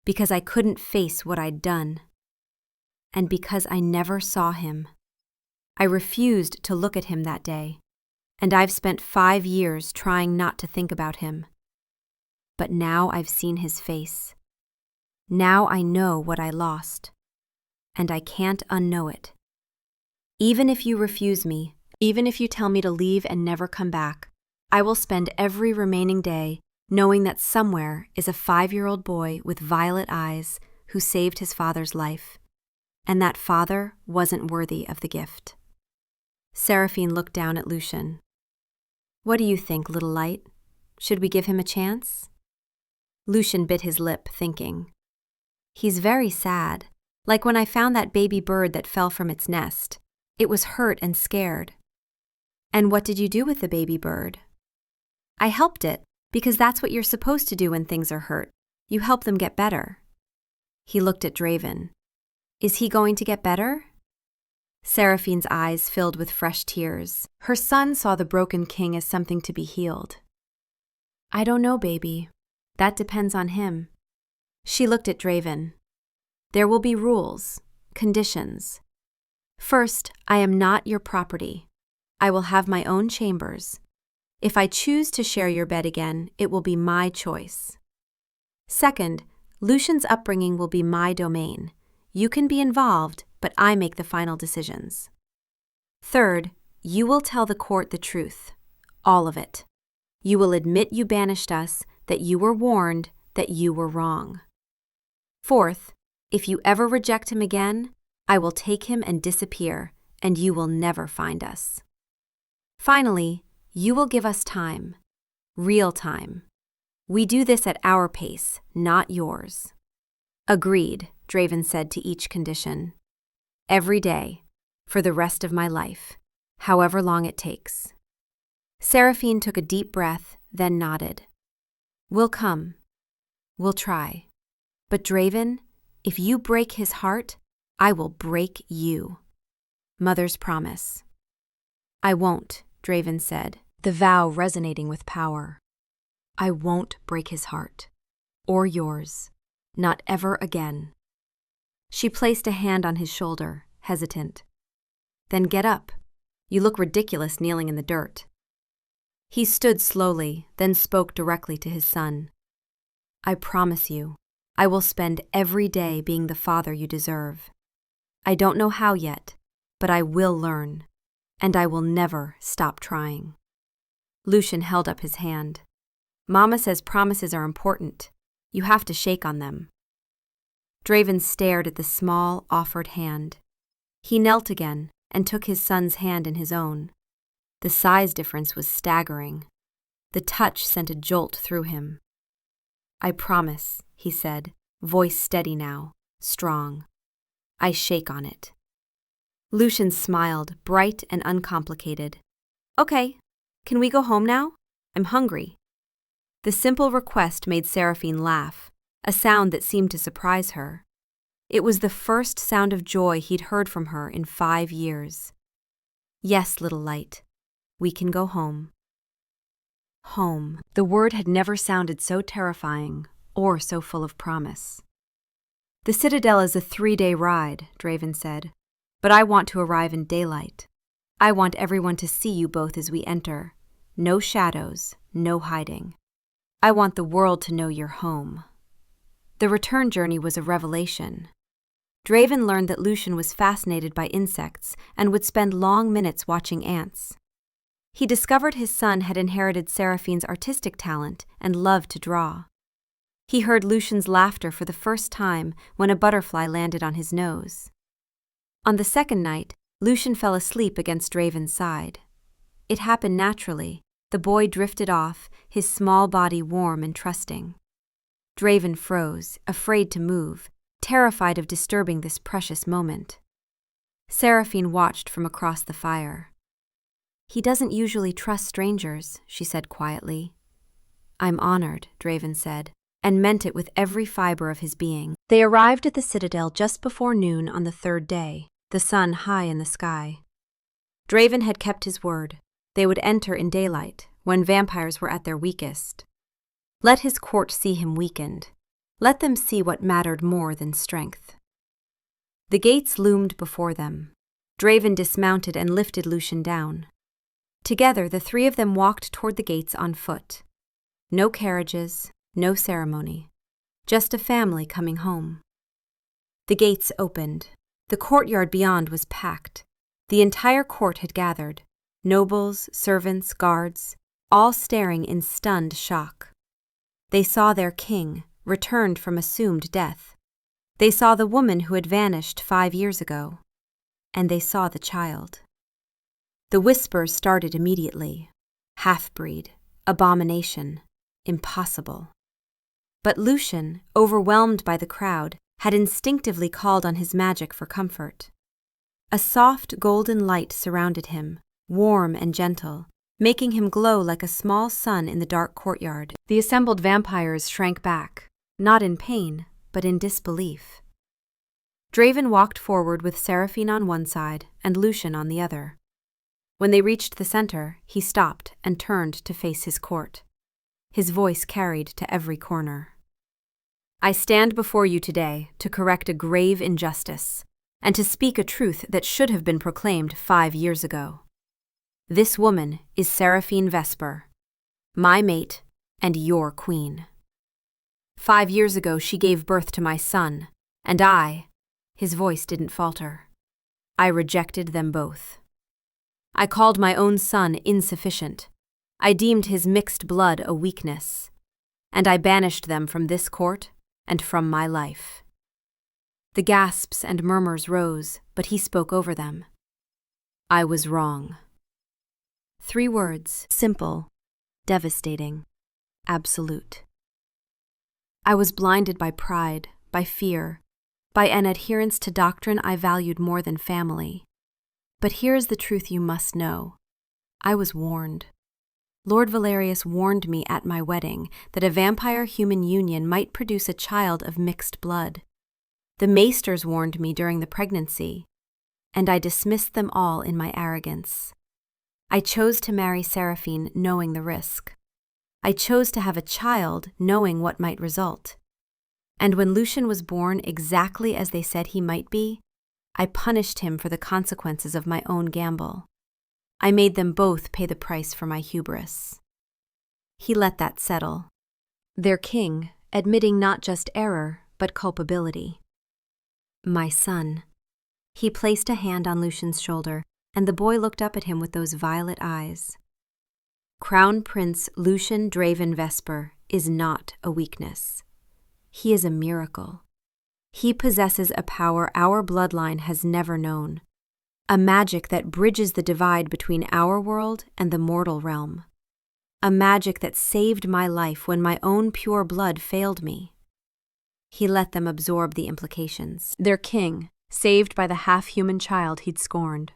Because I couldn't face what I'd done. And because I never saw him. I refused to look at him that day. And I've spent 5 years trying not to think about him. But now I've seen his face. Now I know what I lost. And I can't unknow it. Even if you refuse me, even if you tell me to leave and never come back, I will spend every remaining day knowing that somewhere is a 5-year-old boy with violet eyes who saved his father's life, and that father wasn't worthy of the gift. Seraphine looked down at Lucian. What do you think, little light? Should we give him a chance? Lucian bit his lip, thinking. He's very sad, like when I found that baby bird that fell from its nest. It was hurt and scared. And what did you do with the baby bird? I helped it, because that's what you're supposed to do when things are hurt. You help them get better. He looked at Draven. Is he going to get better? Seraphine's eyes filled with fresh tears. Her son saw the broken king as something to be healed. I don't know, baby. That depends on him. She looked at Draven. There will be rules, conditions. First, I am not your property. I will have my own chambers. If I choose to share your bed again, it will be my choice. Second, Lucian's upbringing will be my domain. You can be involved, but I make the final decisions. Third, you will tell the court the truth, all of it. You will admit you banished us, that you were warned, that you were wrong. Fourth, if you ever reject him again, I will take him and disappear, and you will never find us. Finally, you will give us time, real time. We do this at our pace, not yours. Agreed, Draven said to each condition. Every day, for the rest of my life, however long it takes. Seraphine took a deep breath, then nodded. We'll come. We'll try. But Draven, if you break his heart, I will break you. Mother's promise. I won't, Draven said, the vow resonating with power. I won't break his heart. Or yours. Not ever again. She placed a hand on his shoulder, hesitant. Then get up. You look ridiculous kneeling in the dirt. He stood slowly, then spoke directly to his son. I promise you, I will spend every day being the father you deserve. I don't know how yet, but I will learn, and I will never stop trying. Lucian held up his hand. Mama says promises are important. You have to shake on them. Draven stared at the small, offered hand. He knelt again and took his son's hand in his own. The size difference was staggering. The touch sent a jolt through him. I promise, he said, voice steady now, strong. I shake on it. Lucian smiled, bright and uncomplicated. Okay, can we go home now? I'm hungry. The simple request made Seraphine laugh, a sound that seemed to surprise her. It was the first sound of joy he'd heard from her in 5 years. Yes, little light, we can go home. Home. The word had never sounded so terrifying or so full of promise. The Citadel is a 3-day ride, Draven said, but I want to arrive in daylight. I want everyone to see you both as we enter. No shadows, no hiding. I want the world to know you're home. The return journey was a revelation. Draven learned that Lucian was fascinated by insects and would spend long minutes watching ants. He discovered his son had inherited Seraphine's artistic talent and loved to draw. He heard Lucian's laughter for the first time when a butterfly landed on his nose. On the second night, Lucian fell asleep against Draven's side. It happened naturally. The boy drifted off, his small body warm and trusting. Draven froze, afraid to move, terrified of disturbing this precious moment. Seraphine watched from across the fire. He doesn't usually trust strangers, she said quietly. I'm honored, Draven said, and meant it with every fiber of his being. They arrived at the Citadel just before noon on the 3rd day, the sun high in the sky. Draven had kept his word. They would enter in daylight, when vampires were at their weakest. Let his court see him weakened. Let them see what mattered more than strength. The gates loomed before them. Draven dismounted and lifted Lucian down. Together, the 3 of them walked toward the gates on foot. No carriages, no ceremony. Just a family coming home. The gates opened. The courtyard beyond was packed. The entire court had gathered. Nobles, servants, guards, all staring in stunned shock. They saw their king, returned from assumed death. They saw the woman who had vanished 5 years ago. And they saw the child. The whispers started immediately. Half-breed, abomination, impossible. But Lucian, overwhelmed by the crowd, had instinctively called on his magic for comfort. A soft golden light surrounded him, warm and gentle, making him glow like a small sun in the dark courtyard. The assembled vampires shrank back, not in pain, but in disbelief. Draven walked forward with Seraphine on one side and Lucian on the other. When they reached the center, he stopped and turned to face his court. His voice carried to every corner. I stand before you today to correct a grave injustice and to speak a truth that should have been proclaimed 5 years ago. This woman is Seraphine Vesper, my mate and your queen. 5 years ago she gave birth to my son, and his voice didn't falter. I rejected them both. I called my own son insufficient. I deemed his mixed blood a weakness, and I banished them from this court and from my life. The gasps and murmurs rose, but he spoke over them. I was wrong. 3 words, simple, devastating, absolute. I was blinded by pride, by fear, by an adherence to doctrine I valued more than family. But here is the truth you must know. I was warned. Lord Valerius warned me at my wedding that a vampire-human union might produce a child of mixed blood. The maesters warned me during the pregnancy, and I dismissed them all in my arrogance. I chose to marry Seraphine knowing the risk. I chose to have a child knowing what might result. And when Lucian was born exactly as they said he might be, I punished him for the consequences of my own gamble. I made them both pay the price for my hubris. He let that settle. Their king, admitting not just error, but culpability. My son. He placed a hand on Lucian's shoulder, and the boy looked up at him with those violet eyes. Crown Prince Lucian Draven Vesper is not a weakness. He is a miracle. He possesses a power our bloodline has never known, a magic that bridges the divide between our world and the mortal realm, a magic that saved my life when my own pure blood failed me. He let them absorb the implications. Their king, saved by the half-human child he'd scorned.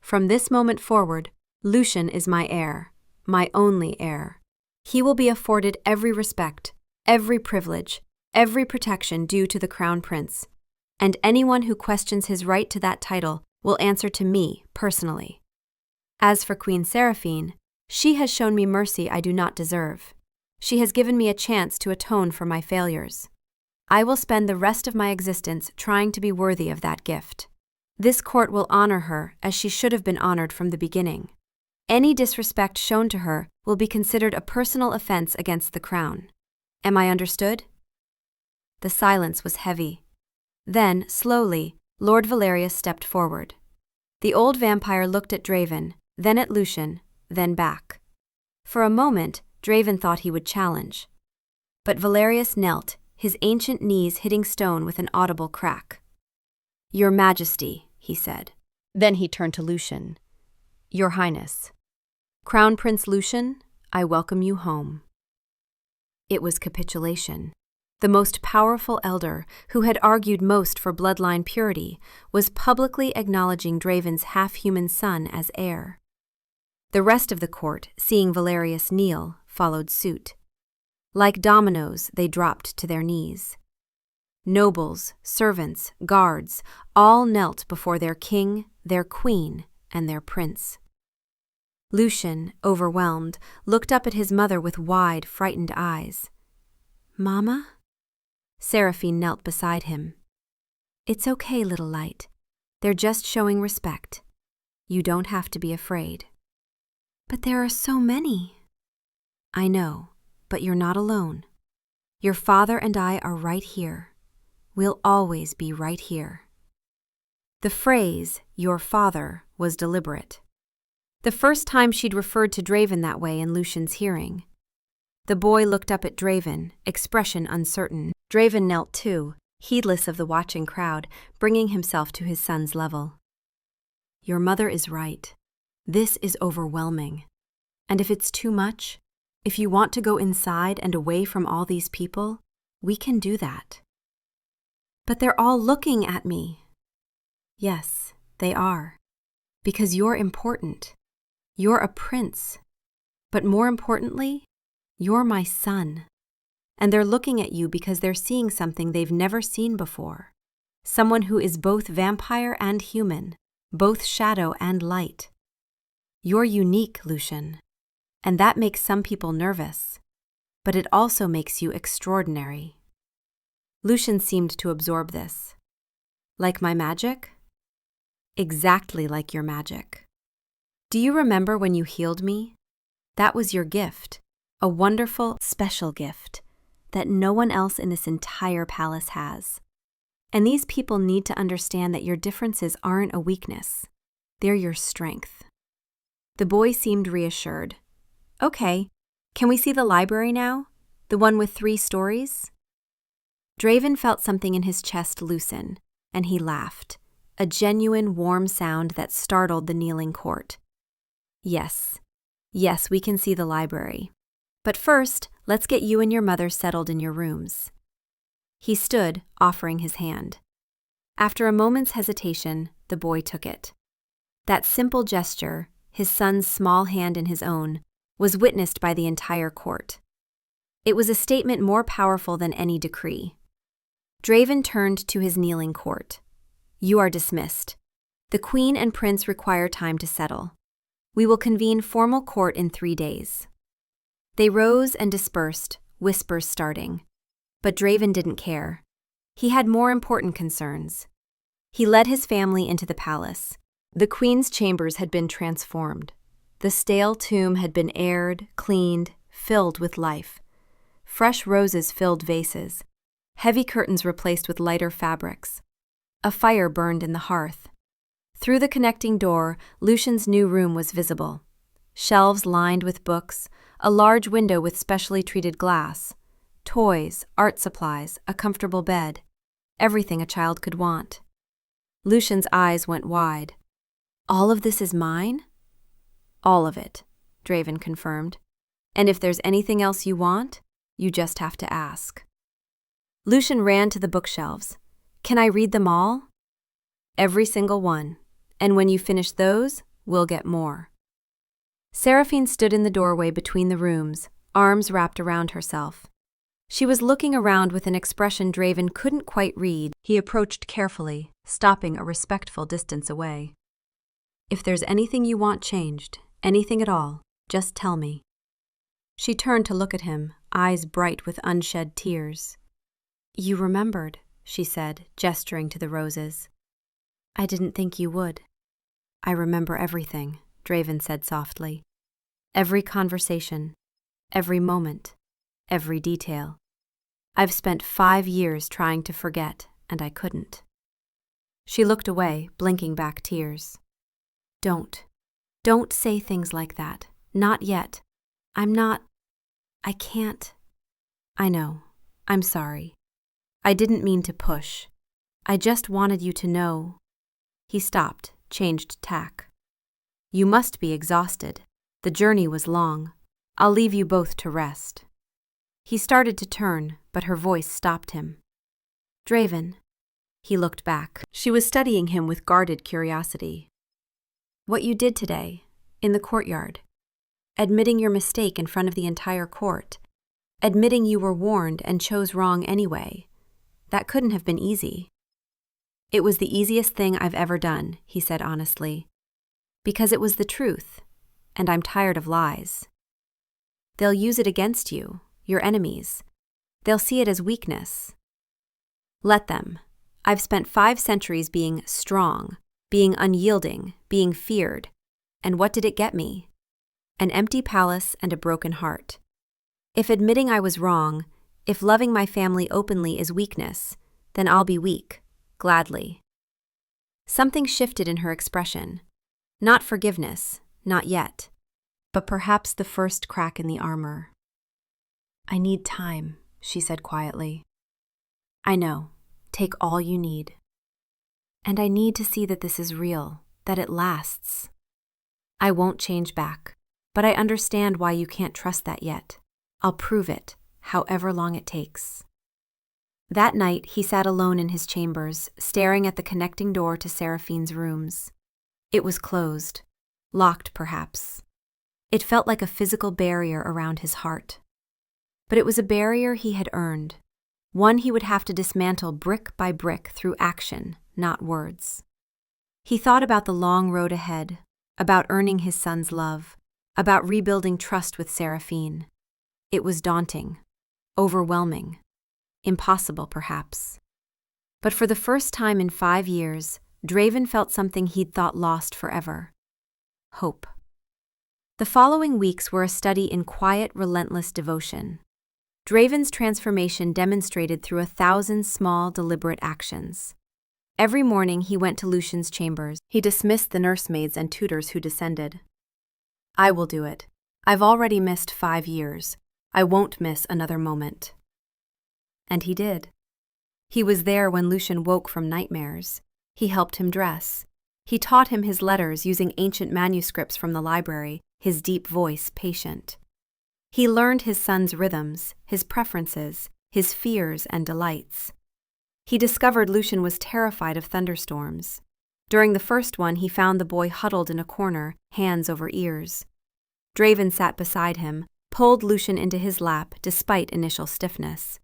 From this moment forward, Lucian is my heir, my only heir. He will be afforded every respect, every privilege, every protection due to the Crown Prince, and anyone who questions his right to that title will answer to me personally. As for Queen Seraphine, she has shown me mercy I do not deserve. She has given me a chance to atone for my failures. I will spend the rest of my existence trying to be worthy of that gift. This court will honor her as she should have been honored from the beginning. Any disrespect shown to her will be considered a personal offense against the crown. Am I understood? The silence was heavy. Then, slowly, Lord Valerius stepped forward. The old vampire looked at Draven, then at Lucian, then back. For a moment, Draven thought he would challenge. But Valerius knelt, his ancient knees hitting stone with an audible crack. "Your Majesty," he said. Then he turned to Lucian. "Your Highness. Crown Prince Lucian, I welcome you home." It was capitulation. The most powerful elder, who had argued most for bloodline purity, was publicly acknowledging Draven's half-human son as heir. The rest of the court, seeing Valerius kneel, followed suit. Like dominoes, they dropped to their knees. Nobles, servants, guards, all knelt before their king, their queen, and their prince. Lucian, overwhelmed, looked up at his mother with wide, frightened eyes. "Mama?" Seraphine knelt beside him. "It's okay, little light. They're just showing respect. You don't have to be afraid." "But there are so many." "I know, but you're not alone. Your father and I are right here. We'll always be right here." The phrase, "your father," was deliberate. The first time she'd referred to Draven that way in Lucian's hearing. The boy looked up at Draven, expression uncertain. Draven knelt too, heedless of the watching crowd, bringing himself to his son's level. "Your mother is right. This is overwhelming. And if it's too much, if you want to go inside and away from all these people, we can do that." "But they're all looking at me." "Yes, they are. Because you're important. You're a prince. But more importantly, you're my son. And they're looking at you because they're seeing something they've never seen before. Someone who is both vampire and human, both shadow and light. You're unique, Lucian. And that makes some people nervous. But it also makes you extraordinary." Lucian seemed to absorb this. "Like my magic?" "Exactly like your magic. Do you remember when you healed me? That was your gift, a wonderful, special gift that no one else in this entire palace has. And these people need to understand that your differences aren't a weakness. They're your strength." The boy seemed reassured. "Okay, can we see the library now? The one with 3 stories? Draven felt something in his chest loosen, and he laughed, a genuine warm sound that startled the kneeling court. Yes, we can see the library. But first, Let's get you and your mother settled in your rooms." He stood, offering his hand. After a moment's hesitation, the boy took it. That simple gesture, his son's small hand in his own, was witnessed by the entire court. It was a statement more powerful than any decree. Draven turned to his kneeling court. "You are dismissed. The Queen and Prince require time to settle. We will convene formal court in 3 days." They rose and dispersed, whispers starting. But Draven didn't care. He had more important concerns. He led his family into the palace. The Queen's chambers had been transformed. The stale tomb had been aired, cleaned, filled with life. Fresh roses filled vases. Heavy curtains replaced with lighter fabrics. A fire burned in the hearth. Through the connecting door, Lucian's new room was visible. Shelves lined with books, a large window with specially treated glass, toys, art supplies, a comfortable bed, everything a child could want. Lucian's eyes went wide. "All of this is mine?" "All of it," Draven confirmed. "And if there's anything else you want, you just have to ask." Lucian ran to the bookshelves. "Can I read them all?" "Every single one. And when you finish those, we'll get more." Seraphine stood in the doorway between the rooms, arms wrapped around herself. She was looking around with an expression Draven couldn't quite read. He approached carefully, stopping a respectful distance away. "If there's anything you want changed, anything at all, just tell me." She turned to look at him, eyes bright with unshed tears. "You remembered," she said, gesturing to the roses. "I didn't think you would." "I remember everything," Draven said softly. "Every conversation, every moment, every detail. I've spent 5 years trying to forget, and I couldn't." She looked away, blinking back tears. Don't say things like that. Not yet. I can't. I know. I'm sorry. I didn't mean to push. I just wanted you to know." He stopped, changed tack. "You must be exhausted. The journey was long. I'll leave you both to rest." He started to turn, but her voice stopped him. "Draven." He looked back. She was studying him with guarded curiosity. "What you did today, in the courtyard. Admitting your mistake in front of the entire court. Admitting you were warned and chose wrong anyway. That couldn't have been easy." "It was the easiest thing I've ever done," he said honestly. "Because it was the truth, and I'm tired of lies. They'll use it against you, your enemies. They'll see it as weakness. Let them. I've spent 5 centuries being strong, being unyielding, being feared. And what did it get me? An empty palace and a broken heart. If admitting I was wrong, if loving my family openly is weakness, then I'll be weak, gladly." Something shifted in her expression. Not forgiveness, not yet, but perhaps the first crack in the armor. "I need time," she said quietly. "I know. Take all you need. And I need to see that this is real, that it lasts. I won't change back, but I understand why you can't trust that yet. I'll prove it, however long it takes." That night, he sat alone in his chambers, staring at the connecting door to Seraphine's rooms. It was closed, locked perhaps. It felt like a physical barrier around his heart. But it was a barrier he had earned, one he would have to dismantle brick by brick through action, not words. He thought about the long road ahead, about earning his son's love, about rebuilding trust with Seraphine. It was daunting, overwhelming, impossible perhaps. But for the first time in 5 years, Draven felt something he'd thought lost forever. Hope. The following weeks were a study in quiet, relentless devotion. Draven's transformation demonstrated through 1,000 small, deliberate actions. Every morning he went to Lucian's chambers. He dismissed the nursemaids and tutors who descended. "I will do it. I've already missed 5 years. I won't miss another moment." And he did. He was there when Lucian woke from nightmares. He helped him dress. He taught him his letters using ancient manuscripts from the library, his deep voice patient. He learned his son's rhythms, his preferences, his fears and delights. He discovered Lucian was terrified of thunderstorms. During the first one, he found the boy huddled in a corner, hands over ears. Draven sat beside him, pulled Lucian into his lap despite initial stiffness.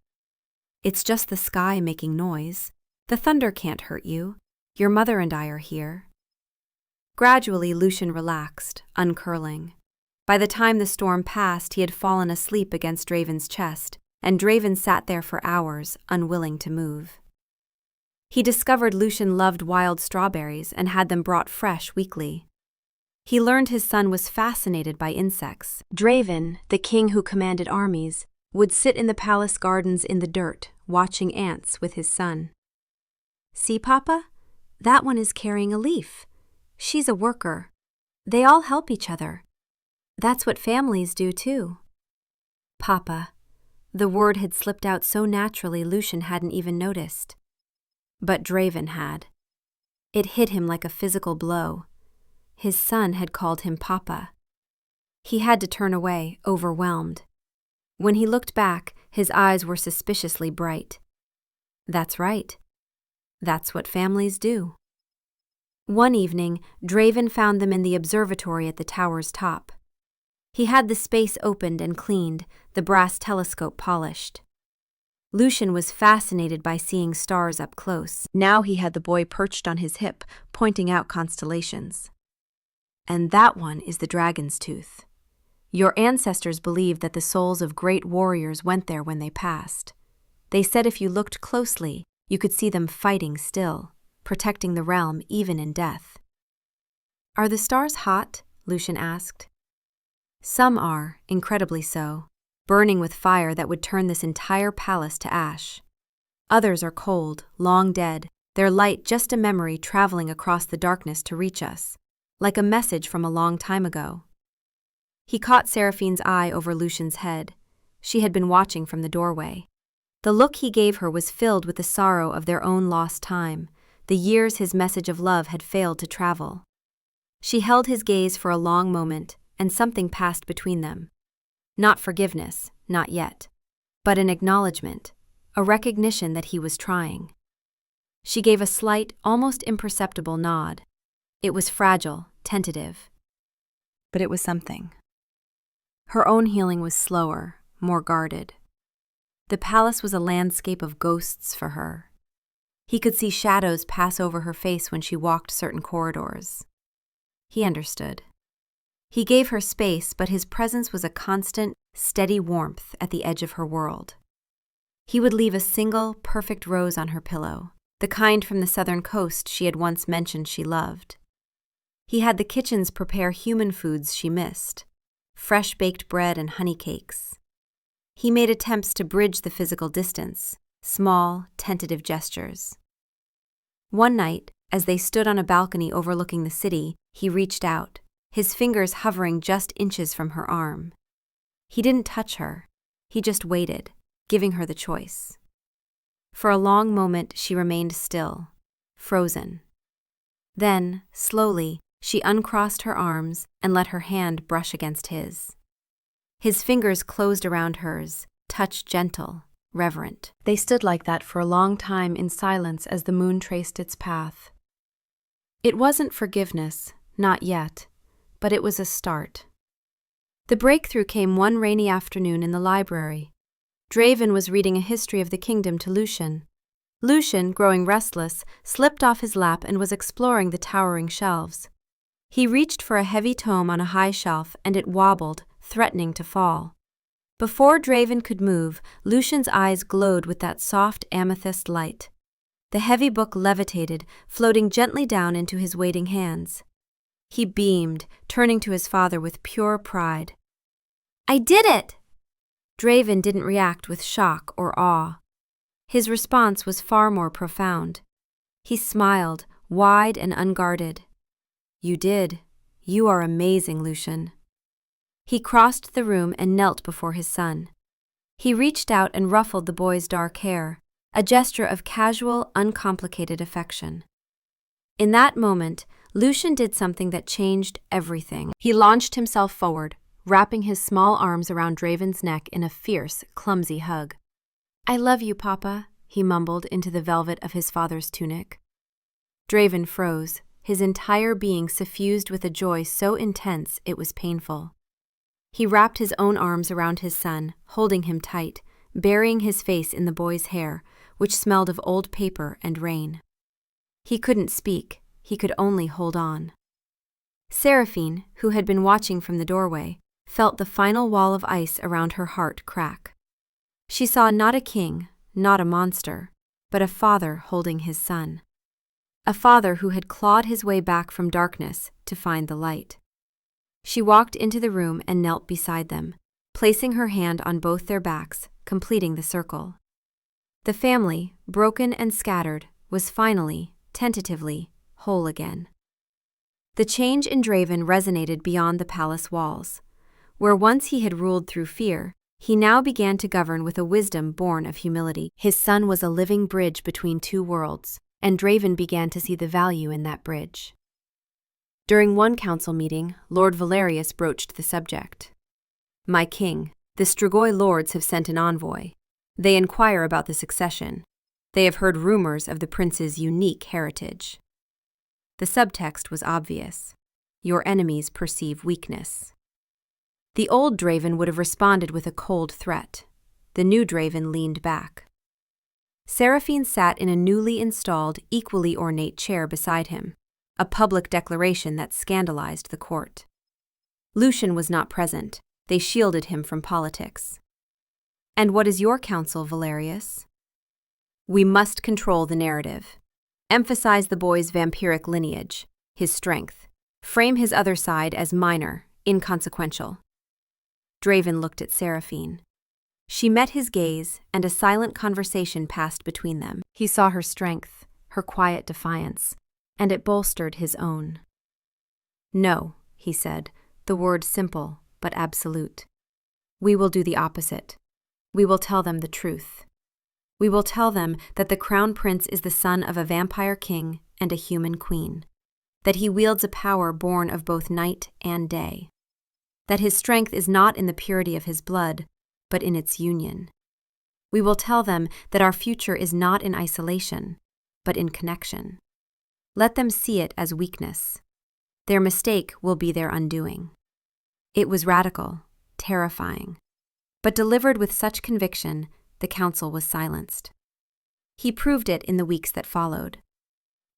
"It's just the sky making noise. The thunder can't hurt you. Your mother and I are here." Gradually, Lucian relaxed, uncurling. By the time the storm passed, he had fallen asleep against Draven's chest, and Draven sat there for hours, unwilling to move. He discovered Lucian loved wild strawberries and had them brought fresh weekly. He learned his son was fascinated by insects. Draven, the king who commanded armies, would sit in the palace gardens in the dirt, watching ants with his son. "See, Papa? That one is carrying a leaf. She's a worker. They all help each other. That's what families do, too." "Papa." The word had slipped out so naturally Lucian hadn't even noticed. But Draven had. It hit him like a physical blow. His son had called him Papa. He had to turn away, overwhelmed. When he looked back, his eyes were suspiciously bright. That's right. That's what families do. One evening, Draven found them in the observatory at the tower's top. He had the space opened and cleaned, the brass telescope polished. Lucian was fascinated by seeing stars up close. Now he had the boy perched on his hip, pointing out constellations. "And that one is the Dragon's Tooth. Your ancestors believed that the souls of great warriors went there when they passed. They said if you looked closely, you could see them fighting still, protecting the realm even in death." "Are the stars hot?" Lucian asked. "Some are, incredibly so, burning with fire that would turn this entire palace to ash. Others are cold, long dead, their light just a memory traveling across the darkness to reach us, like a message from a long time ago." He caught Seraphine's eye over Lucian's head. She had been watching from the doorway. The look he gave her was filled with the sorrow of their own lost time, the years his message of love had failed to travel. She held his gaze for a long moment, and something passed between them. Not forgiveness, not yet, but an acknowledgement, a recognition that he was trying. She gave a slight, almost imperceptible nod. It was fragile, tentative, but it was something. Her own healing was slower, more guarded. The palace was a landscape of ghosts for her. He could see shadows pass over her face when she walked certain corridors. He understood. He gave her space, but his presence was a constant, steady warmth at the edge of her world. He would leave a single, perfect rose on her pillow, the kind from the southern coast she had once mentioned she loved. He had the kitchens prepare human foods she missed, fresh baked bread and honey cakes. He made attempts to bridge the physical distance, small, tentative gestures. One night, as they stood on a balcony overlooking the city, he reached out, his fingers hovering just inches from her arm. He didn't touch her. He just waited, giving her the choice. For a long moment, she remained still, frozen. Then, slowly, she uncrossed her arms and let her hand brush against his. His fingers closed around hers, touch gentle, reverent. They stood like that for a long time in silence as the moon traced its path. It wasn't forgiveness, not yet, but it was a start. The breakthrough came one rainy afternoon in the library. Draven was reading a history of the kingdom to Lucian. Lucian, growing restless, slipped off his lap and was exploring the towering shelves. He reached for a heavy tome on a high shelf, and it wobbled, threatening to fall. Before Draven could move, Lucian's eyes glowed with that soft amethyst light. The heavy book levitated, floating gently down into his waiting hands. He beamed, turning to his father with pure pride. "I did it!" Draven didn't react with shock or awe. His response was far more profound. He smiled, wide and unguarded. "You did. You are amazing, Lucian." He crossed the room and knelt before his son. He reached out and ruffled the boy's dark hair, a gesture of casual, uncomplicated affection. In that moment, Lucian did something that changed everything. He launched himself forward, wrapping his small arms around Draven's neck in a fierce, clumsy hug. "I love you, Papa," he mumbled into the velvet of his father's tunic. Draven froze, his entire being suffused with a joy so intense it was painful. He wrapped his own arms around his son, holding him tight, burying his face in the boy's hair, which smelled of old paper and rain. He couldn't speak, he could only hold on. Seraphine, who had been watching from the doorway, felt the final wall of ice around her heart crack. She saw not a king, not a monster, but a father holding his son. A father who had clawed his way back from darkness to find the light. She walked into the room and knelt beside them, placing her hand on both their backs, completing the circle. The family, broken and scattered, was finally, tentatively, whole again. The change in Draven resonated beyond the palace walls. Where once he had ruled through fear, he now began to govern with a wisdom born of humility. His son was a living bridge between two worlds, and Draven began to see the value in that bridge. During one council meeting, Lord Valerius broached the subject. "My king, the Strigoi lords have sent an envoy. They inquire about the succession. They have heard rumors of the prince's unique heritage." The subtext was obvious. Your enemies perceive weakness. The old Draven would have responded with a cold threat. The new Draven leaned back. Seraphine sat in a newly installed, equally ornate chair beside him, a public declaration that scandalized the court. Lucian was not present. They shielded him from politics. "And what is your counsel, Valerius?" "We must control the narrative. Emphasize the boy's vampiric lineage, his strength. Frame his other side as minor, inconsequential." Draven looked at Seraphine. She met his gaze, and a silent conversation passed between them. He saw her strength, her quiet defiance, and it bolstered his own. "No," he said, the word simple but absolute. "We will do the opposite. We will tell them the truth. We will tell them that the crown prince is the son of a vampire king and a human queen, that he wields a power born of both night and day, that his strength is not in the purity of his blood, but in its union. We will tell them that our future is not in isolation, but in connection. Let them see it as weakness. Their mistake will be their undoing." It was radical, terrifying, but delivered with such conviction, the council was silenced. He proved it in the weeks that followed.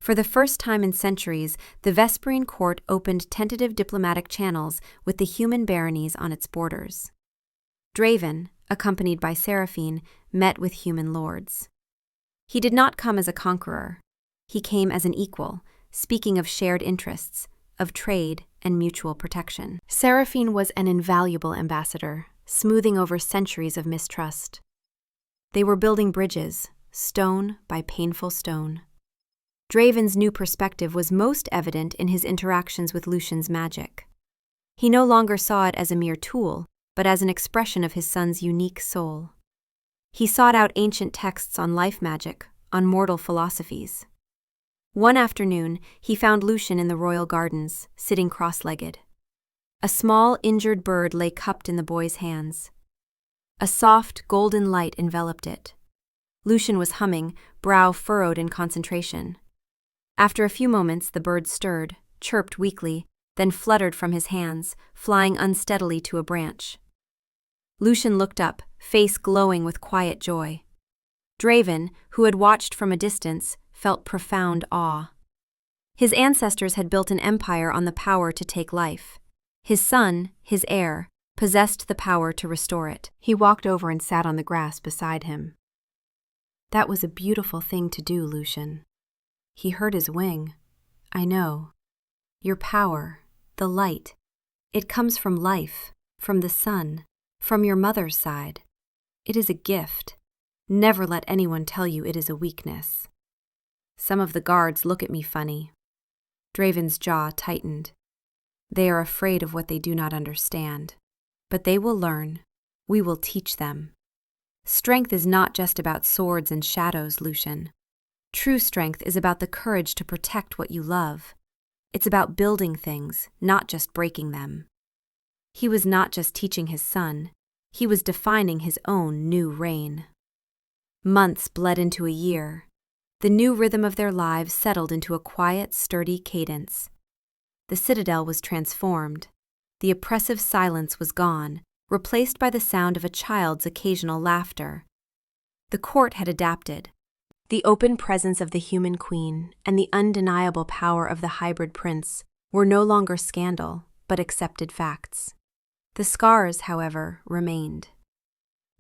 For the first time in centuries, the Vesperine court opened tentative diplomatic channels with the human baronies on its borders. Draven, accompanied by Seraphine, met with human lords. He did not come as a conqueror. He came as an equal, speaking of shared interests, of trade and mutual protection. Seraphine was an invaluable ambassador, smoothing over centuries of mistrust. They were building bridges, stone by painful stone. Draven's new perspective was most evident in his interactions with Lucian's magic. He no longer saw it as a mere tool, but as an expression of his son's unique soul. He sought out ancient texts on life magic, on mortal philosophies. One afternoon, he found Lucian in the royal gardens, sitting cross-legged. A small, injured bird lay cupped in the boy's hands. A soft, golden light enveloped it. Lucian was humming, brow furrowed in concentration. After a few moments, the bird stirred, chirped weakly, then fluttered from his hands, flying unsteadily to a branch. Lucian looked up, face glowing with quiet joy. Draven, who had watched from a distance, felt profound awe. His ancestors had built an empire on the power to take life. His son, his heir, possessed the power to restore it. He walked over and sat on the grass beside him. "That was a beautiful thing to do, Lucian." He hurt his wing. "I know. Your power, the light, it comes from life, from the sun, from your mother's side. It is a gift. Never let anyone tell you it is a weakness." Some of the guards look at me funny. Draven's jaw tightened. They are afraid of what they do not understand. But they will learn. We will teach them. Strength is not just about swords and shadows, Lucian. True strength is about the courage to protect what you love. It's about building things, not just breaking them. He was not just teaching his son, he was defining his own new reign. Months bled into a year. The new rhythm of their lives settled into a quiet, sturdy cadence. The citadel was transformed. The oppressive silence was gone, replaced by the sound of a child's occasional laughter. The court had adapted. The open presence of the human queen and the undeniable power of the hybrid prince were no longer scandal, but accepted facts. The scars, however, remained.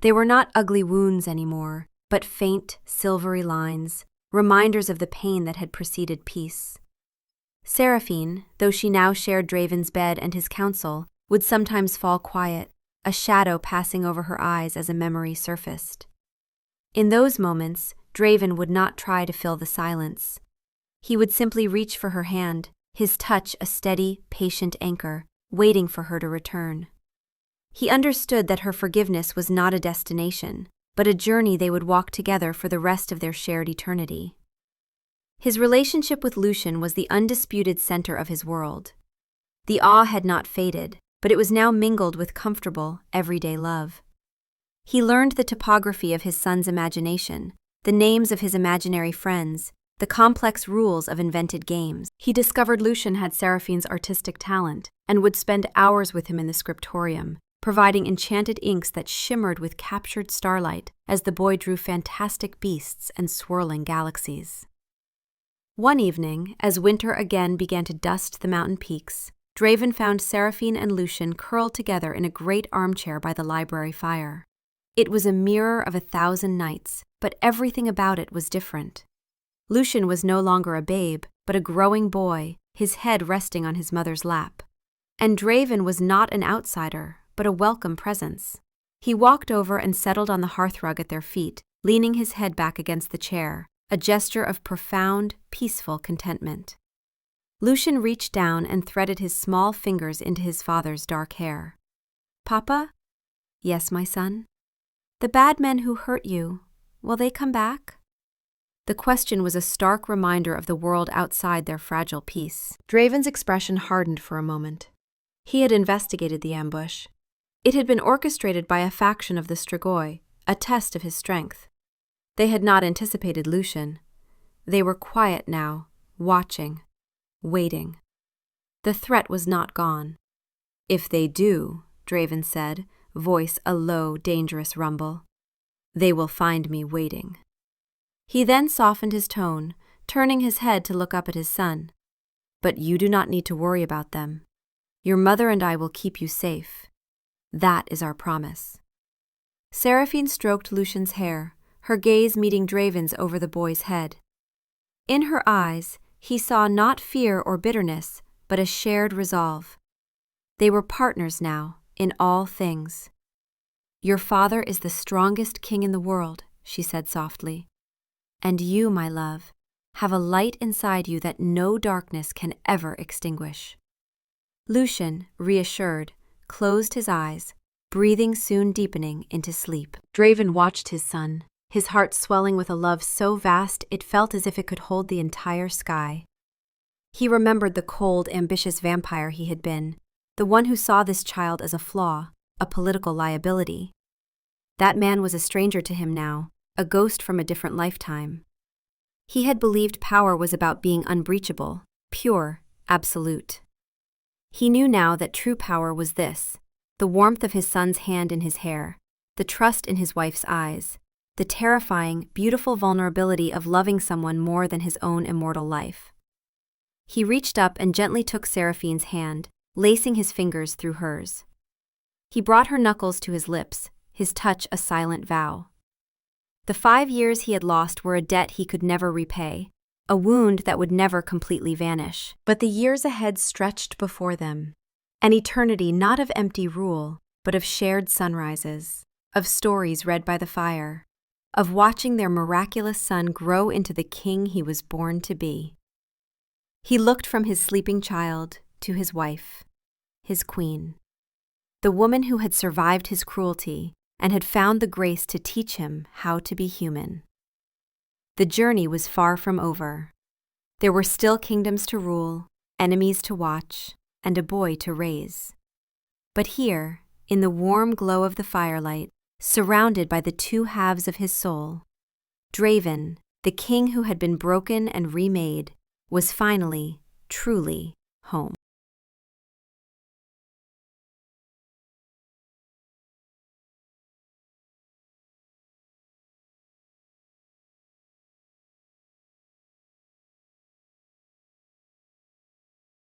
They were not ugly wounds anymore, but faint, silvery lines, reminders of the pain that had preceded peace. Seraphine, though she now shared Draven's bed and his counsel, would sometimes fall quiet, a shadow passing over her eyes as a memory surfaced. In those moments, Draven would not try to fill the silence. He would simply reach for her hand, his touch a steady, patient anchor, waiting for her to return. He understood that her forgiveness was not a destination, but a journey they would walk together for the rest of their shared eternity. His relationship with Lucian was the undisputed center of his world. The awe had not faded, but it was now mingled with comfortable, everyday love. He learned the topography of his son's imagination, the names of his imaginary friends, the complex rules of invented games. He discovered Lucian had Seraphine's artistic talent and would spend hours with him in the scriptorium, providing enchanted inks that shimmered with captured starlight as the boy drew fantastic beasts and swirling galaxies. One evening, as winter again began to dust the mountain peaks, Draven found Seraphine and Lucian curled together in a great armchair by the library fire. It was a mirror of 1,000 nights, but everything about it was different. Lucian was no longer a babe, but a growing boy, his head resting on his mother's lap. And Draven was not an outsider, but a welcome presence. He walked over and settled on the hearthrug at their feet, leaning his head back against the chair, a gesture of profound, peaceful contentment. Lucian reached down and threaded his small fingers into his father's dark hair. "Papa?" "Yes, my son?" "The bad men who hurt you, will they come back?" The question was a stark reminder of the world outside their fragile peace. Draven's expression hardened for a moment. He had investigated the ambush. It had been orchestrated by a faction of the Strigoi, a test of his strength. They had not anticipated Lucian. They were quiet now, watching, waiting. The threat was not gone. "If they do," Draven said, voice a low, dangerous rumble, "they will find me waiting." He then softened his tone, turning his head to look up at his son. "But you do not need to worry about them. Your mother and I will keep you safe. That is our promise." Seraphine stroked Lucian's hair, her gaze meeting Draven's over the boy's head. In her eyes, he saw not fear or bitterness, but a shared resolve. They were partners now, in all things. "Your father is the strongest king in the world," she said softly. "And you, my love, have a light inside you that no darkness can ever extinguish." Lucian, reassured, closed his eyes, breathing soon deepening into sleep. Draven watched his son, his heart swelling with a love so vast it felt as if it could hold the entire sky. He remembered the cold, ambitious vampire he had been, the one who saw this child as a flaw, a political liability. That man was a stranger to him now, a ghost from a different lifetime. He had believed power was about being unbreachable, pure, absolute. He knew now that true power was this: the warmth of his son's hand in his hair, the trust in his wife's eyes, the terrifying, beautiful vulnerability of loving someone more than his own immortal life. He reached up and gently took Seraphine's hand, lacing his fingers through hers. He brought her knuckles to his lips, his touch a silent vow. The 5 years he had lost were a debt he could never repay, a wound that would never completely vanish. But the years ahead stretched before them, an eternity not of empty rule, but of shared sunrises, of stories read by the fire, of watching their miraculous son grow into the king he was born to be. He looked from his sleeping child to his wife, his queen, the woman who had survived his cruelty and had found the grace to teach him how to be human. The journey was far from over. There were still kingdoms to rule, enemies to watch, and a boy to raise. But here, in the warm glow of the firelight, surrounded by the two halves of his soul, Draven, the king who had been broken and remade, was finally, truly home.